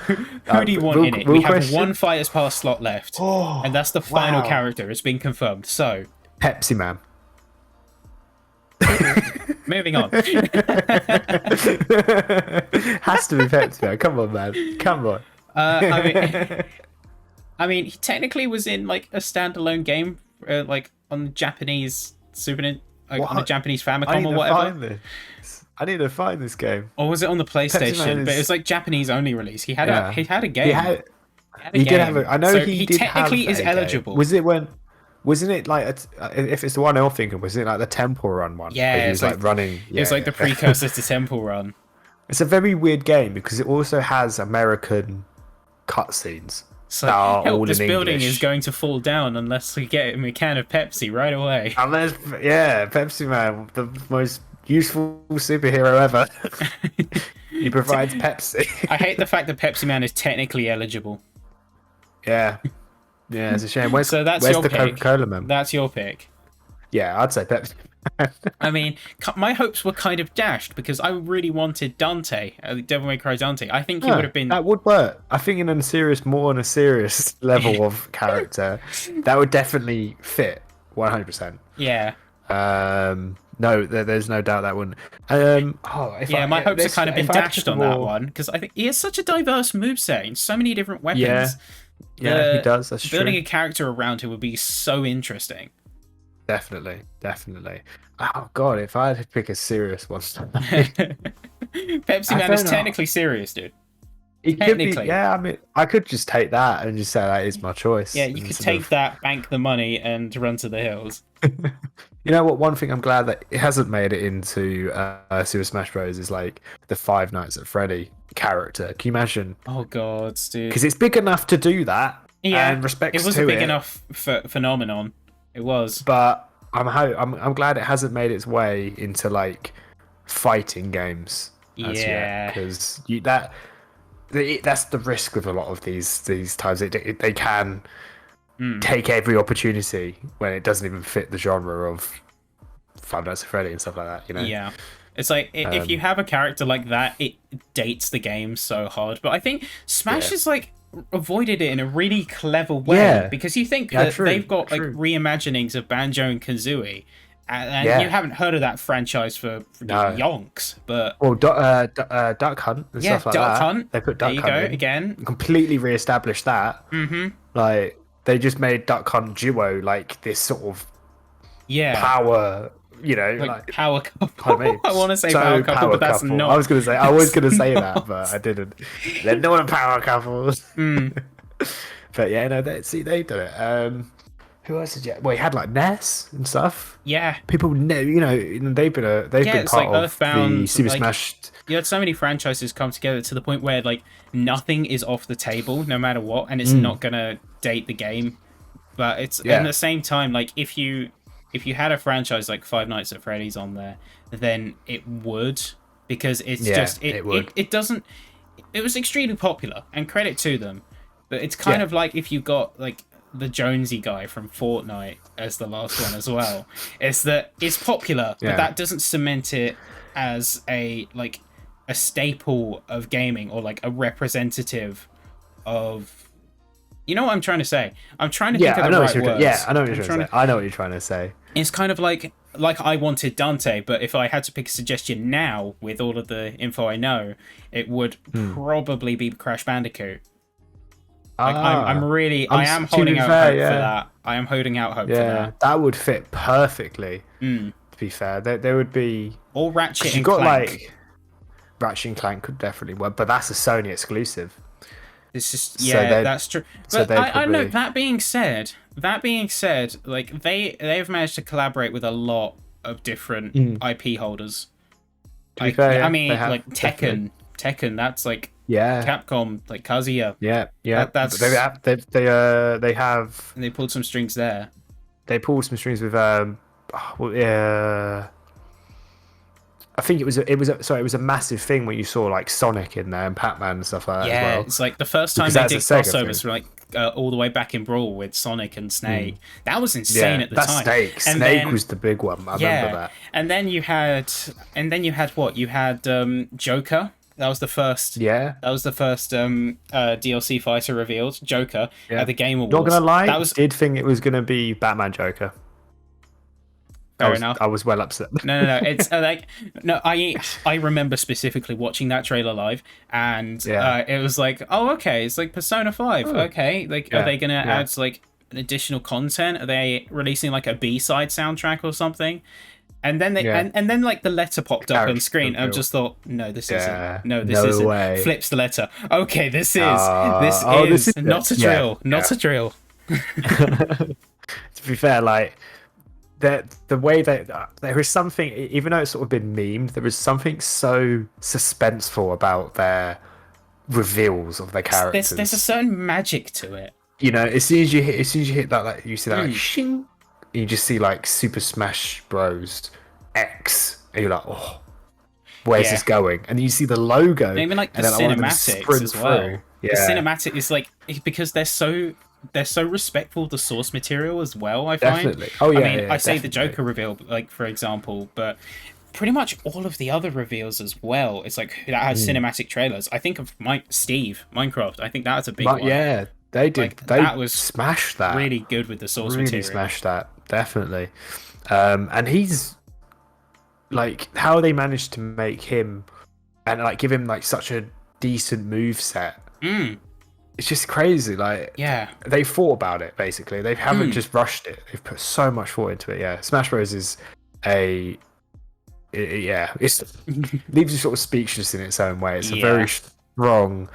who do you want in it? We have one Fighters Pass slot left, and that's the final character. It's been confirmed. So Pepsi Man. Moving on. Has to be Pepsi Man. Come on, man. Come on. I mean, he technically was in like a standalone game, like on the Japanese on the Japanese Famicom or whatever. I need to find this game. Or was it on the PlayStation? But it was like Japanese only release. He had a game. He did have a. I know he did technically is eligible. Was it when? Wasn't it like if it's the one I'm thinking? Was it like the Temple Run one? Yeah, he was like running. It was like the precursor to Temple Run. It's a very weird game because it also has American cutscenes. So this building is going to fall down unless we get him a can of Pepsi right away. Unless, Pepsi Man, the most useful superhero ever. He provides Pepsi. I hate the fact that Pepsi Man is technically eligible. Yeah, it's a shame. Where's your the pick? Coca-Cola man? That's your pick. Yeah, I'd say Pepsi. I mean, my hopes were kind of dashed because I really wanted Dante, Devil May Cry Dante. I think he would have been. That would work. I think more on a serious level of character, that would definitely fit 100%. Yeah. No, there's no doubt that wouldn't. My hopes have kind of been dashed on that one because I think he has such a diverse moveset and so many different weapons. Yeah, he does. That's building true. A character around him would be so interesting. Definitely. Oh god, if I had to pick a serious one. Pepsi Man is technically serious, dude. Technically. I mean, I could just take that and just say that is my choice. Yeah, you could take that, bank the money, and run to the hills. You know what? One thing I'm glad that it hasn't made it into Super Smash Bros. Is like the Five Nights at Freddy character. Can you imagine? Oh god, dude. Because it's big enough to do that. Yeah, and respects it was to a big enough phenomenon. It was, but I'm glad it hasn't made its way into like fighting games. Because that's the risk with a lot of these times. They can take every opportunity when it doesn't even fit the genre of Five Nights at Freddy and stuff like that. You know? Yeah. It's like if you have a character like that, it dates the game so hard. But I think Smash is like avoided it in a really clever way because you think that they've got like reimaginings of Banjo and Kazooie, and you haven't heard of that franchise for yonks. But Duck Hunt and stuff like Duck that. Hunt. They put Duck Hunt in. Again. Completely re-established that. Mm-hmm. Like they just made Duck Hunt Duo like this sort of power. You know, like power couple. I want to say power couple, but that's not. I was going to say that, but I didn't. They're not a power couple. But yeah, no, they did it. Who else did you? Well, he had like Ness and stuff. Yeah, people know. You know, they've been part like of Earthbound, the Super Smash. You had so many franchises come together to the point where like nothing is off the table, no matter what, and it's not gonna date the game. But it's at the same time, like if you had a franchise like Five Nights at Freddy's on there, then it would, because it's it doesn't. It was extremely popular, and credit to them. But it's kind of like if you got like the Jonesy guy from Fortnite as the last one as well. It's that it's popular, but that doesn't cement it as a staple of gaming or like a representative of. You know what I'm trying to say? I'm trying to think of the right words. Yeah, I know what you're trying to say. I know what you're trying to say. It's kind of like I wanted Dante, but if I had to pick a suggestion now with all of the info I know, it would probably be Crash Bandicoot. Like I am holding out hope for that. I am holding out hope for that. That would fit perfectly. Mm. To be fair, there would be or Ratchet and Clank. Like Ratchet and Clank could definitely work, but that's a Sony exclusive. It's just that's true. But I know that being said, like they've managed to collaborate with a lot of different IP holders. Like, fair, I mean, like Tekken, that's like Capcom, like Kazuya. That's they have they pulled some strings there. They pulled some strings with I think it was a massive thing when you saw like Sonic in there and Pac-Man and stuff like that as well. It's like the first time they did crossovers from like all the way back in Brawl with Sonic and Snake. That was insane at the time. Snake was the big one. I remember that. And then you had what? You had Joker. That was the first. Yeah. That was the first DLC fighter revealed. Joker at the Game Awards. Not gonna lie, I did think it was gonna be Batman Joker. Fair enough. I was well upset. No. It's I remember specifically watching that trailer live, and it was like, oh, okay, it's like Persona 5. Okay, like, are they gonna add like an additional content? Are they releasing like a B-side soundtrack or something? And then and then like the letter popped up on screen. And I just thought, no, this isn't. No, this isn't. Way. Flips the letter. Okay, this is not a drill. Not a drill. To be fair, like. The way that there is something, even though it's sort of been memed, there is something so suspenseful about their reveals of their characters. There's a certain magic to it. You know, as soon as you hit that, like you see that, like shing, you just see like Super Smash Bros. X, and you're like, oh, where's this going? And you see the logo, and even like the cinematics as well. The cinematic is like, because they're so respectful of the source material as well, I find. Definitely. Oh yeah. I mean, I say the Joker reveal, like, for example, but pretty much all of the other reveals as well. It's like that has cinematic trailers. I think of Minecraft. I think that's a big one. Yeah, they did. Like, that was smashed that. Really good with the source material. Really smashed that. Definitely. And he's like, how they managed to make him and like give him like such a decent move set. It's just crazy. Like, they thought about it. Basically, they haven't just rushed it. They've put so much thought into it. Yeah, Smash Bros is it leaves you sort of speechless in its own way. It's a very strong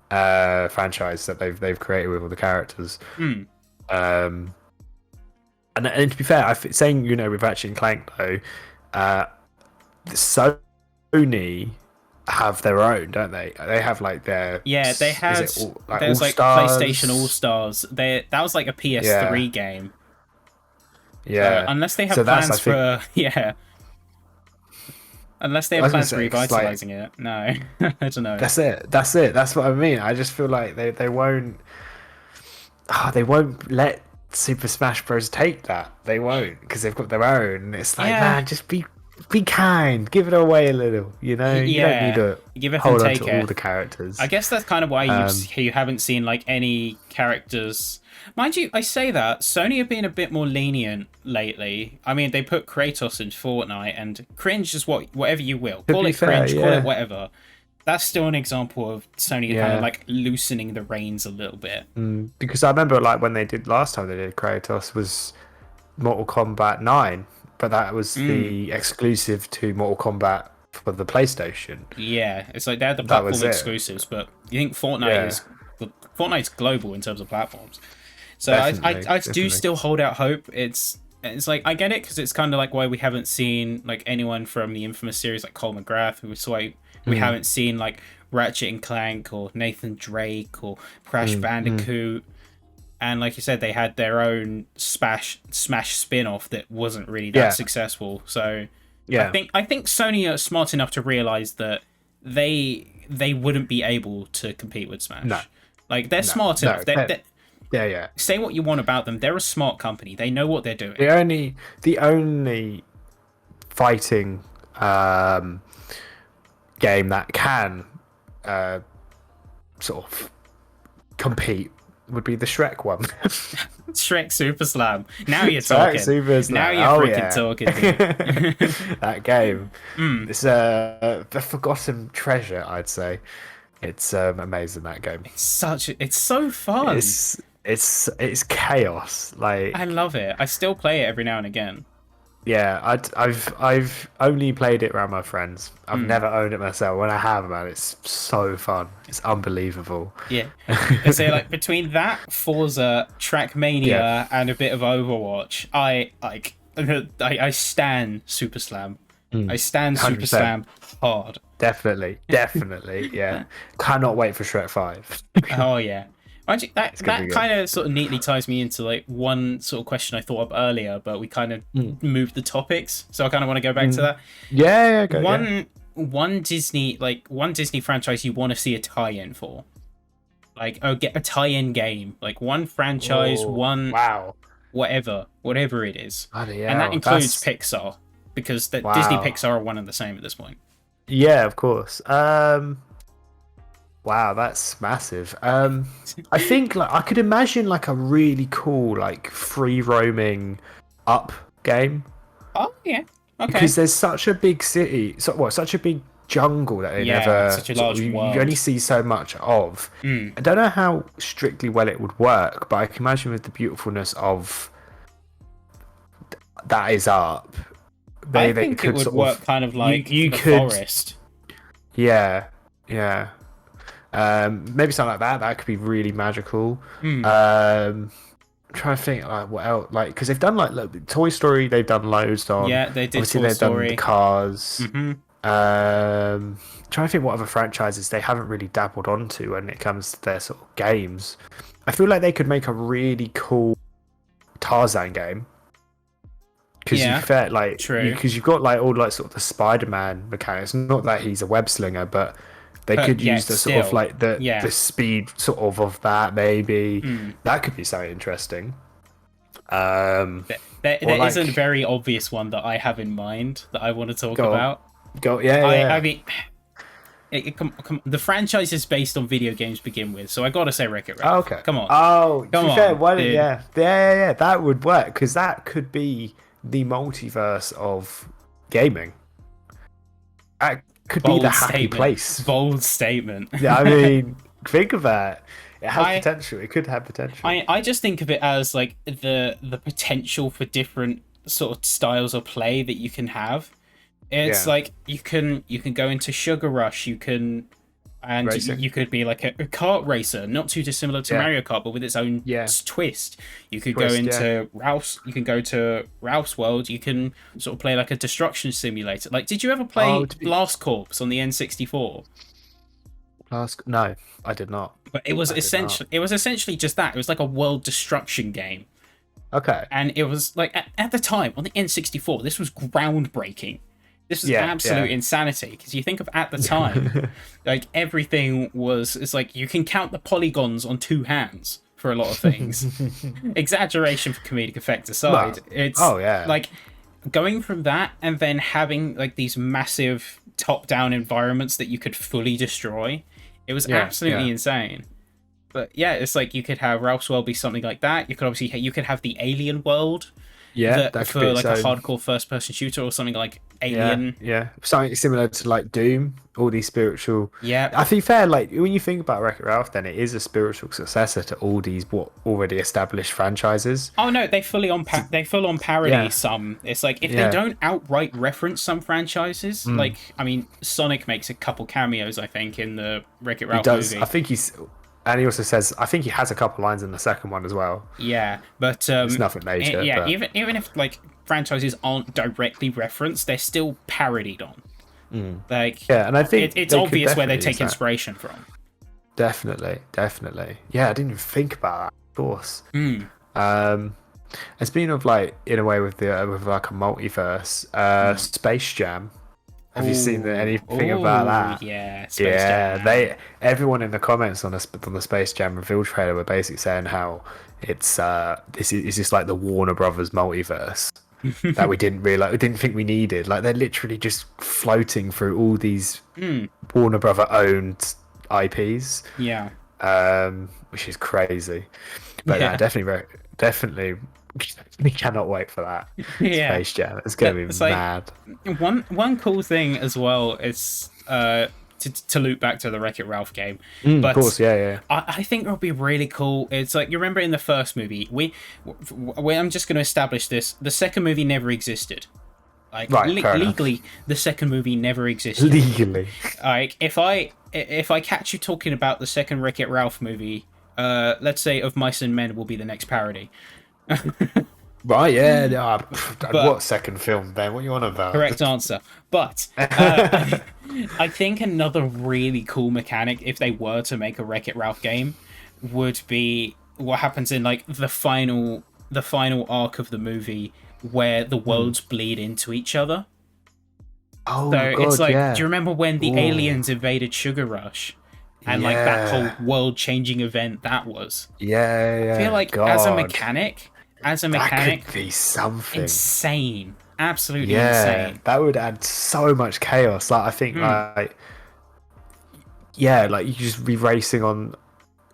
franchise that they've created with all the characters. And to be fair, saying, you know, with Ratchet and Clank though, Sony have their own, don't they? They have like their they had there's like PlayStation All Stars. That was like a PS3 game. Unless they have plans for unless they have plans for revitalizing it. No, I don't know. That's it. That's what I mean. I just feel like they won't. They won't let Super Smash Bros. Take that. They won't, because they've got their own. It's like, man, just be kind, give it away a little, you know. You don't need to give it hold and on take to it. all the characters. I guess that's kind of why you haven't seen like any characters. Mind you, I say that Sony have been a bit more lenient lately. I mean, they put Kratos in Fortnite, and cringe is whatever you will. Call it cringe, call it whatever. That's still an example of Sony kind of like loosening the reins a little bit. Because I remember like when they did last time they did Kratos was Mortal Kombat 9. But that was the exclusive to Mortal Kombat for the PlayStation. Yeah, it's like they're the platform exclusives, but you think Fortnite's global in terms of platforms. So I do still hold out hope. It's like, I get it, because it's kind of like why we haven't seen like anyone from the infamous series like Cole McGrath. We haven't seen like Ratchet and Clank or Nathan Drake or Crash Bandicoot. And like you said, they had their own Smash spin-off that wasn't really that successful. So I think Sony are smart enough to realize that they wouldn't be able to compete with Smash. No. Like, they're smart enough. Say what you want about them. They're a smart company. They know what they're doing. The only fighting game that can sort of compete would be the Shrek one. Shrek Super Slam. Now you're talking. Super Slam. Now you're freaking talking. That game. It's a forgotten treasure, I'd say. It's amazing, that game. It's so fun. It's chaos. I Like, love it. I still play it every now and again. yeah, I've only played it around my friends. I've never owned it myself. When I have, man, it's so fun. It's unbelievable. Yeah. I say like between that, Forza, Yeah. Trackmania, and a bit of Overwatch, I stan Super Slam. I stand Super 100%. Slam hard. Definitely, definitely, yeah. Cannot wait for Shrek 5. Oh yeah. Actually, that Good. kind of sort of neatly ties me into like one sort of question I thought up earlier, but we kind of moved the topics, so I kind of want to go back to that. Yeah, go. One Disney franchise you want to see a tie-in for, like, or get a tie-in game, like one franchise, Wow. whatever it is, Bloody and that hell, includes Pixar, because Disney Pixar are one and the same at this point. Yeah, of course. Wow, that's massive. I think like I could imagine like a really cool like free roaming up game. Oh yeah, okay. Because there's such a big city, such a big jungle that they never. Such a large world. You only see so much of. I don't know how strictly well it would work, but I can imagine with the beautifulness of that is up. I think it would work kind of like the forest. Yeah. Maybe something like that. That could be really magical. I'm trying to think like what else, like because they've done like Toy Story. They've done loads on. Yeah, they did. Obviously, Toy they've Story. done the Cars. Trying to think what other franchises they haven't really dabbled onto when it comes to their sort of games. I feel like they could make a really cool Tarzan game. Because because you've got like all like sort of the Spider-Man mechanics. Not that he's a web slinger, but they could use the sort of like the speed sort of that maybe. That could be something interesting. There is a very obvious one that I have in mind that I want to talk about. I mean, the franchise is based on video games to begin with, so I gotta say Wreck-It Ralph. Oh, okay. Come on. Oh, come on. Fair, yeah. That would work because that could be the multiverse of gaming. That could be the happy place. Bold statement. Yeah, I mean, think of that. It has potential. It could have potential. I just think of it as like the potential for different sort of styles of play that you can have. It's like you can go into Sugar Rush. You could be like a kart racer, not too dissimilar to Mario Kart, but with its own twist. You could go into Ralph's. You can go to Ralph's World. You can sort of play like a destruction simulator. Like, did you ever play Blast Corps on the N64? No, I did not. But it was essentially just that. It was like a world destruction game. Okay. And it was like at the time on the N64, this was groundbreaking. This was absolute insanity, because you think of at the time, like everything it's like you can count the polygons on two hands for a lot of things. Exaggeration for comedic effect aside, it's like going from that and then having like these massive top-down environments that you could fully destroy. It was absolutely insane. But yeah, it's like you could have Ralph's World be something like that. You could have the Alien World. That for like a hardcore first-person shooter or something like Alien. Yeah, something similar to like Doom. All these spiritual. Yeah, I think fair. Like when you think about Wreck-It Ralph, then it is a spiritual successor to all these already established franchises. Oh no, they full on parody some. It's like if they don't outright reference some franchises, like I mean, Sonic makes a couple cameos, I think, in the Wreck-It Ralph movie. I think and he also says, I think he has a couple lines in the second one as well. Yeah, but it's nothing major. Even if like franchises aren't directly referenced, they're still parodied on. Like and I think it's obvious where they take inspiration from. Definitely. Yeah, I didn't even think about that. Of course. And speaking of like in a way with like a multiverse, Space Jam. Have you seen anything about that? Yeah, Space Jam. Everyone in the comments on the Space Jam reveal trailer were basically saying how it's this is just like the Warner Brothers multiverse that we didn't think we needed. Like they're literally just floating through all these Warner Brother owned IPs. Yeah. Which is crazy. But definitely. We cannot wait for that. Space Jam. It's gonna be mad. One cool thing as well is to loop back to the Wreck-It Ralph game. Of course, yeah. I think it would be really cool. It's like, you remember in the first movie, I'm just going to establish this: the second movie never existed. Like, legally, the second movie never existed. Legally, like if I catch you talking about the second Wreck-It Ralph movie, let's say Of Mice and Men will be the next parody. Right, yeah. What second film, Ben? What are you on about? Correct answer. But I think another really cool mechanic, if they were to make a Wreck-It Ralph game, would be what happens in like the final arc of the movie, where the worlds bleed into each other. Oh, so God, it's like, yeah. do you remember when the aliens invaded Sugar Rush? And like that whole world-changing event that was. Yeah. I feel like as a mechanic, that could be something insane, absolutely insane. That would add so much chaos. Like, I think like you just be racing on.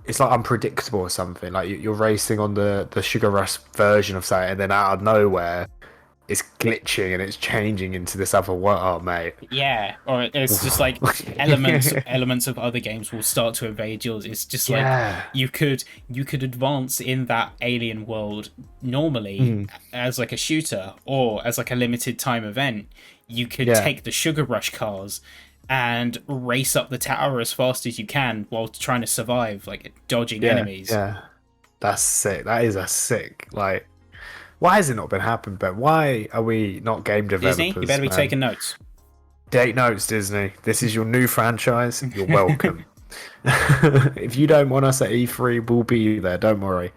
It's like unpredictable or something. Like you're racing on the Sugar Rush version of something, and then out of nowhere, it's glitching and it's changing into this other world. Oh, mate. Yeah, or it's just like elements of other games will start to invade yours. It's just like you could advance in that alien world normally as like a shooter or as like a limited time event. You could take the Sugar Rush cars and race up the tower as fast as you can while trying to survive, like dodging enemies. Yeah, that's sick. That is a sick, like. Why has it not been happening, Ben? Why are we not game developers? Disney, you better be taking notes. Take notes, Disney. This is your new franchise. You're welcome. If you don't want us at E3, we'll be there. Don't worry.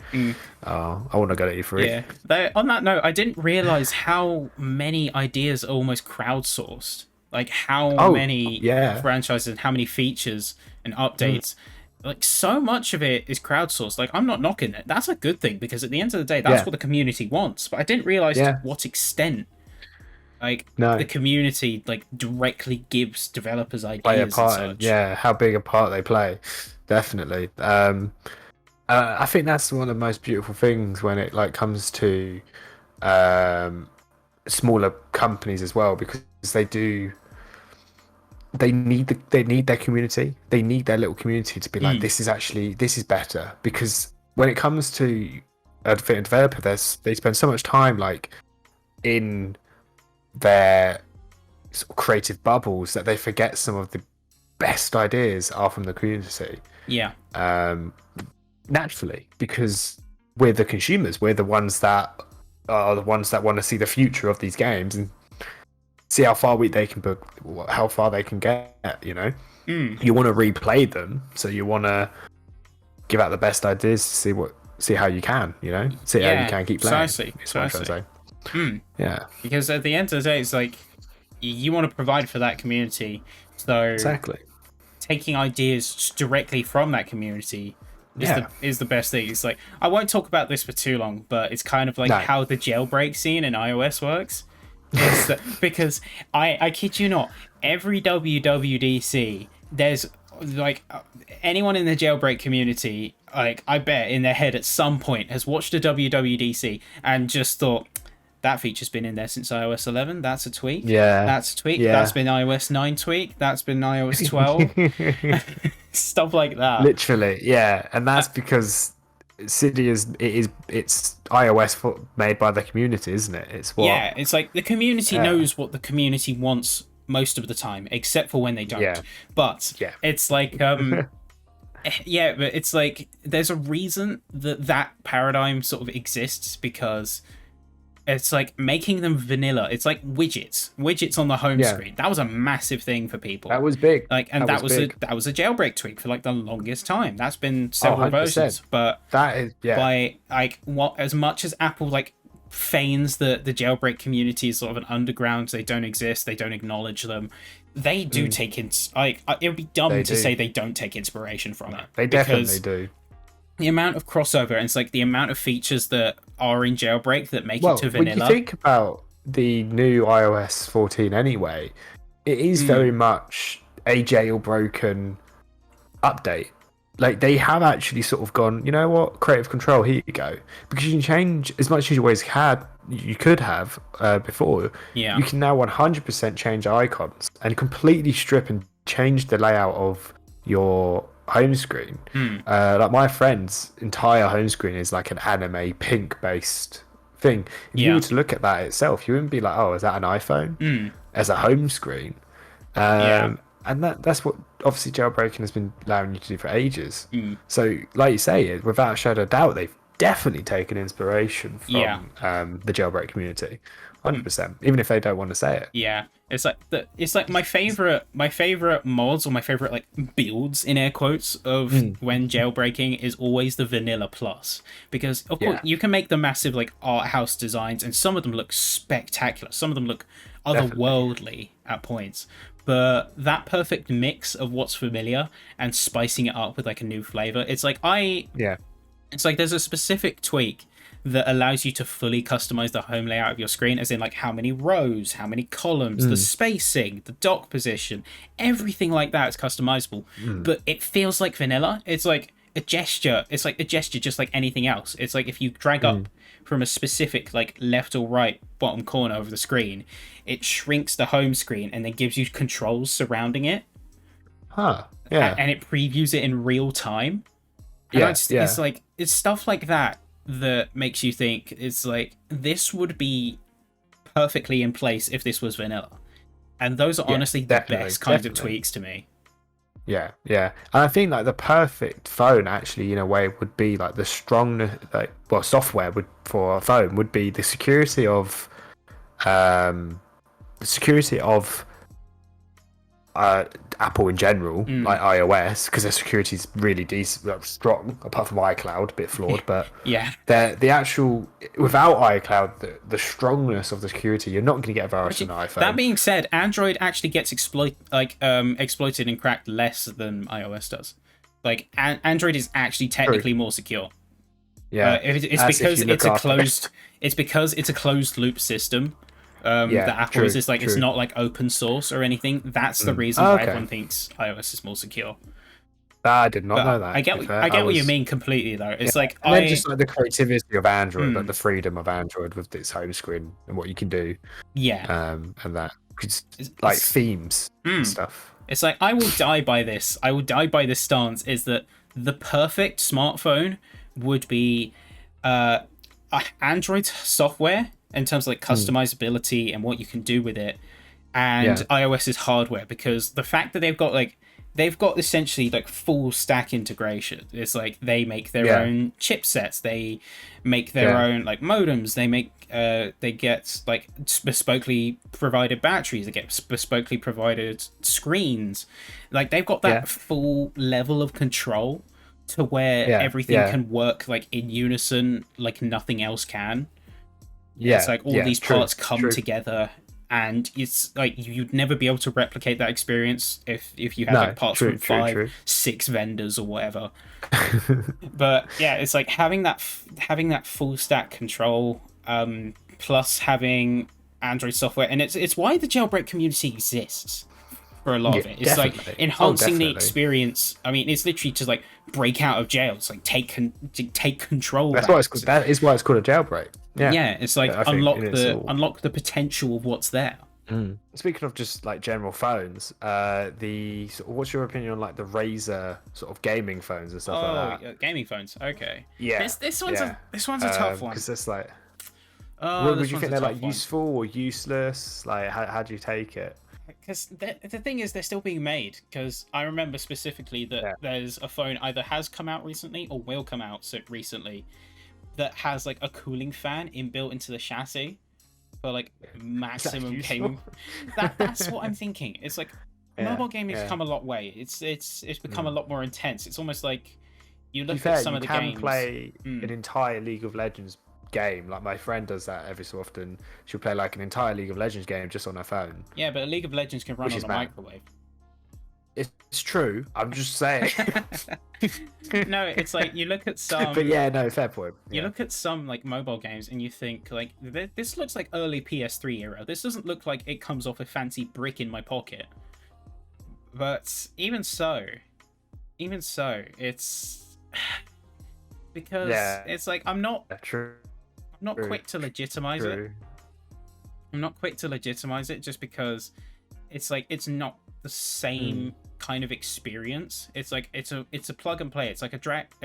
I want to go to E3. Yeah. On that note, I didn't realize how many ideas are almost crowdsourced. Like how many franchises and how many features and updates. Like, so much of it is crowdsourced. Like, I'm not knocking it. That's a good thing, because at the end of the day, that's what the community wants. But I didn't realize to what extent, like, the community, like, directly gives developers ideas play a and part such. How big a part they play. Definitely. I think that's one of the most beautiful things when it, like, comes to smaller companies as well, because they need their community. They need their little community to be like, this is better. Because when it comes to a developer, they spend so much time like in their sort of creative bubbles that they forget some of the best ideas are from the community. Yeah. Naturally, because we're the consumers. We're the ones that want to see the future of these games and see how far how far they can get. You know, you want to replay them, so you want to give out the best ideas to see how you can. You know, see how you can keep playing. Precisely. Yeah, because at the end of the day, it's like you want to provide for that community. So taking ideas directly from that community is the best thing. It's like, I won't talk about this for too long, but it's kind of like how the jailbreak scene in iOS works. Because I kid you not, every WWDC, there's like anyone in the jailbreak community, like I bet in their head at some point has watched a WWDC and just thought, that feature's been in there since iOS 11. That's a tweak. That's a tweak. That's been iOS 9 tweak. That's been iOS 12. Stuff like that. Literally, yeah. And that's because Cydia it's iOS made by the community, isn't it? It's like the community knows what the community wants most of the time, except for when they don't. But it's like but it's like there's a reason that paradigm sort of exists, because it's like making them vanilla. It's like widgets on the home screen. That was a massive thing for people. That was big. Like, and that was a jailbreak tweak for like the longest time. That's been several versions, but that is by like as much as Apple like feigns the jailbreak community is sort of an underground, they don't exist, they don't acknowledge them. They do take it would be dumb to say they don't take inspiration from it. They definitely do. The amount of crossover, and it's like the amount of features that are in jailbreak that make it to vanilla. When you think about the new iOS 14 anyway, it is very much a jailbroken update. Like, they have actually sort of gone, you know what, creative control, here you go. Because you can change as much as you always could have before. Yeah. You can now 100% change icons and completely strip and change the layout of your home screen. Hmm. Like my friend's entire home screen is like an anime pink based thing. If you were to look at that itself, you wouldn't be like, oh, is that an iPhone as a home screen? And that's what obviously jailbreaking has been allowing you to do for ages. So, like you say, without a shadow of doubt, they've definitely taken inspiration from the jailbreak community, 100%. Even if they don't want to say it. Yeah, it's like my favorite mods, or my favorite like builds in air quotes of when jailbreaking is always the vanilla plus, because of course you can make the massive like art house designs, and some of them look spectacular. Some of them look otherworldly at points. But that perfect mix of what's familiar and spicing it up with like a new flavor, it's like it's like there's a specific tweak that allows you to fully customize the home layout of your screen, as in like how many rows, how many columns, the spacing, the dock position, everything like that is customizable. But it feels like vanilla. It's like a gesture. It's like a gesture just like anything else. It's like if you drag up from a specific like left or right bottom corner of the screen, it shrinks the home screen and then gives you controls surrounding it. And it previews it in real time. And it's like it's stuff like that that makes you think it's like this would be perfectly in place if this was vanilla. And those are honestly the best kinds of tweaks to me. Yeah. And I think like the perfect phone actually in a way would be like the strongness, like software would for a phone would be the security of Apple in general, like iOS, because their security is really decent, strong. Apart from iCloud, a bit flawed, but the actual without iCloud, the strongness of the security, you're not going to get a virus on an iPhone. That being said, Android actually gets exploited and cracked less than iOS does. Like Android is actually technically more secure. It's because it's a closed loop system. That Apple is just like it's not like open source or anything. That's the reason why everyone thinks iOS is more secure. I did not know that. I get what you mean completely though. It's like then just like the creativity of Android, like the freedom of Android with its home screen and what you can do. And that like themes and stuff. It's like I will die by this. I will die by this stance. Is that the perfect smartphone would be Android software in terms of like customizability and what you can do with it, and iOS's hardware, because the fact that they've got essentially like full stack integration. It's like they make their own chipsets, they make their own like modems, they get like bespokely provided batteries, they get bespokely provided screens. Like they've got that full level of control to where everything can work like in unison like nothing else can. It's like all these parts come together, and it's like you'd never be able to replicate that experience if you had like parts from 5-6 vendors or whatever. But it's like having that full stack control, plus having Android software, and it's why the jailbreak community exists for a lot of it. It's like enhancing the experience. I mean, it's literally just like break out of jail. It's like take control. That is why it's called a jailbreak. It's like unlock the potential of what's there. Speaking of just like general phones, what's your opinion on like the Razer sort of gaming phones and stuff like that? Gaming phones. Okay. This one's a tough one, because it's like, would you think they're like useful or useless? Like, how do you take it? Because the thing is, they're still being made. Because I remember specifically that there's a phone either has come out recently or will come out recently that has like a cooling fan inbuilt into the chassis for like maximum gaming. That's what I'm thinking. It's like mobile gaming's come a long way. It's become a lot more intense. It's almost like you look at some of the games. You can play an entire League of Legends game. Like my friend does that every so often. She'll play like an entire League of Legends game just on her phone. Yeah, but a League of Legends can run on a microwave. It's true. I'm just saying. No, it's like you look at some. But fair point. You look at some like mobile games and you think like this looks like early PS3 era. This doesn't look like it comes off a fancy brick in my pocket. But even so, it's because it's like I'm not quick to legitimize it. I'm not quick to legitimize it just because it's like it's not the same kind of experience. It's like it's a plug and play. It's like a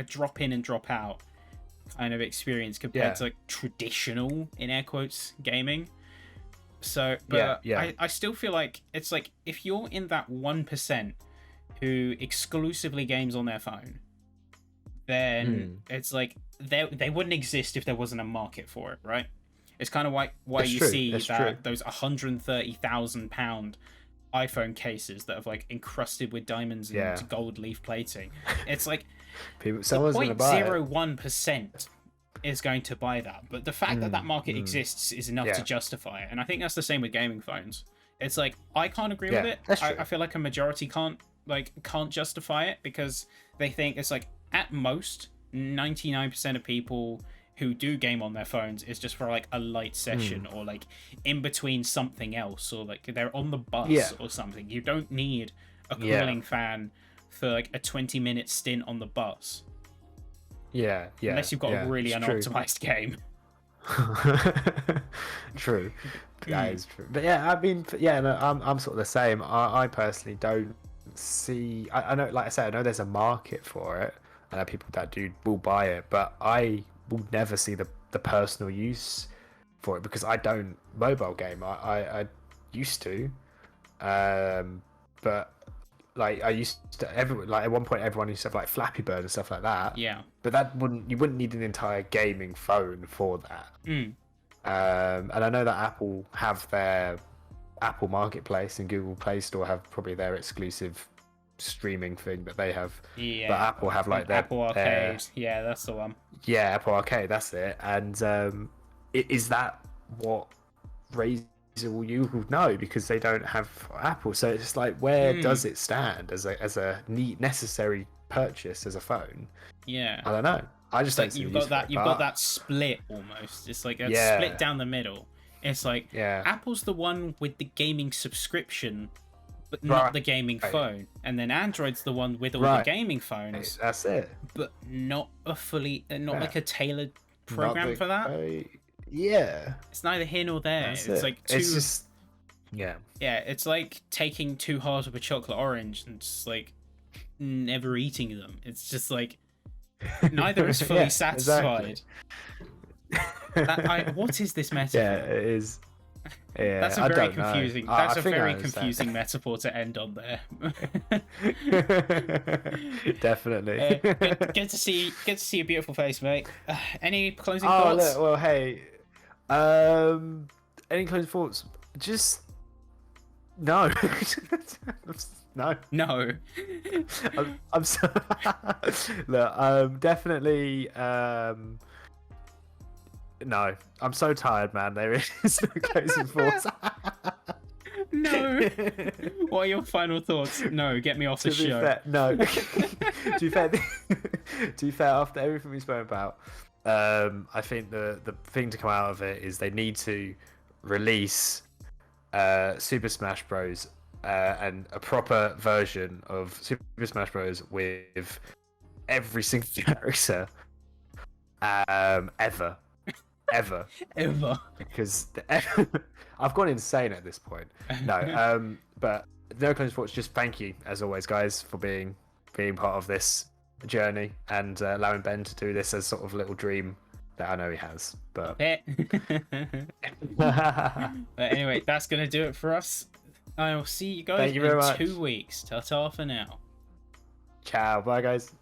drop in and drop out kind of experience compared to like traditional, in air quotes, gaming. So, but I still feel like it's like if you're in that 1% who exclusively games on their phone, then it's like they wouldn't exist if there wasn't a market for it, right? It's kind of why you see that those £130,000 iPhone cases that have like encrusted with diamonds and gold leaf plating. It's like someone's going to buy it. 0.01% is going to buy that, but the fact that market exists is enough to justify it. And I think that's the same with gaming phones. It's like I can't agree with it. I feel like a majority can't justify it because they think it's like at most 99% of people who do game on their phones is just for like a light session or like in between something else, or like they're on the bus or something. You don't need a cooling fan for like a 20-minute stint on the bus. Unless you've got a really unoptimized game. True. That is true. But yeah, I mean, no, I'm sort of the same. I personally don't see. I know, like I said, I know there's a market for it. I know people that will buy it, but I will never see the personal use for it because I don't mobile game. I used to, but like I used to. At one point, everyone used to have like Flappy Bird and stuff like that. Yeah. But you wouldn't need an entire gaming phone for that. And I know that Apple have their Apple Marketplace and Google Play Store have probably their exclusive streaming thing that they have. Yeah. But Apple have like their Apple Arcade. Yeah, that's the one. Yeah, Apple Arcade. That's it. And is that what Razer will use? No, because they don't have Apple. So it's like, where does it stand as a necessary purchase as a phone? Yeah. I don't know. I just don't see you've got that split almost. It's like a split down the middle. It's like Apple's the one with the gaming subscription, but not the gaming phone, and then Android's the one with all the gaming phones. That's it. But not like a tailored program for that. It's neither here nor there. It's like it's just it's like taking two halves of a chocolate orange and just like never eating them. It's just like neither is fully satisfied. Exactly. What is this metaphor? Yeah, it is. Yeah, that's a very confusing. That's a very confusing metaphor to end on there. Definitely. Good to see a beautiful face, mate. Any closing thoughts? Well, hey. Any closing thoughts? Just no. No. I'm so look. Definitely. No, I'm so tired, man. There is no closing thoughts. No. What are your final thoughts? No, get me off the show. Fair, no. To be fair, after everything we've spoken about, I think the thing to come out of it is they need to release Super Smash Bros. And a proper version of Super Smash Bros. With every single character ever. Because I've gone insane at this point. No, but no closing thoughts. Just thank you, as always, guys, for being part of this journey and allowing Ben to do this as sort of a little dream that I know he has. But but anyway, that's gonna do it for us. I'll see you guys in 2 weeks. Ta-ta for now. Ciao. Bye, guys.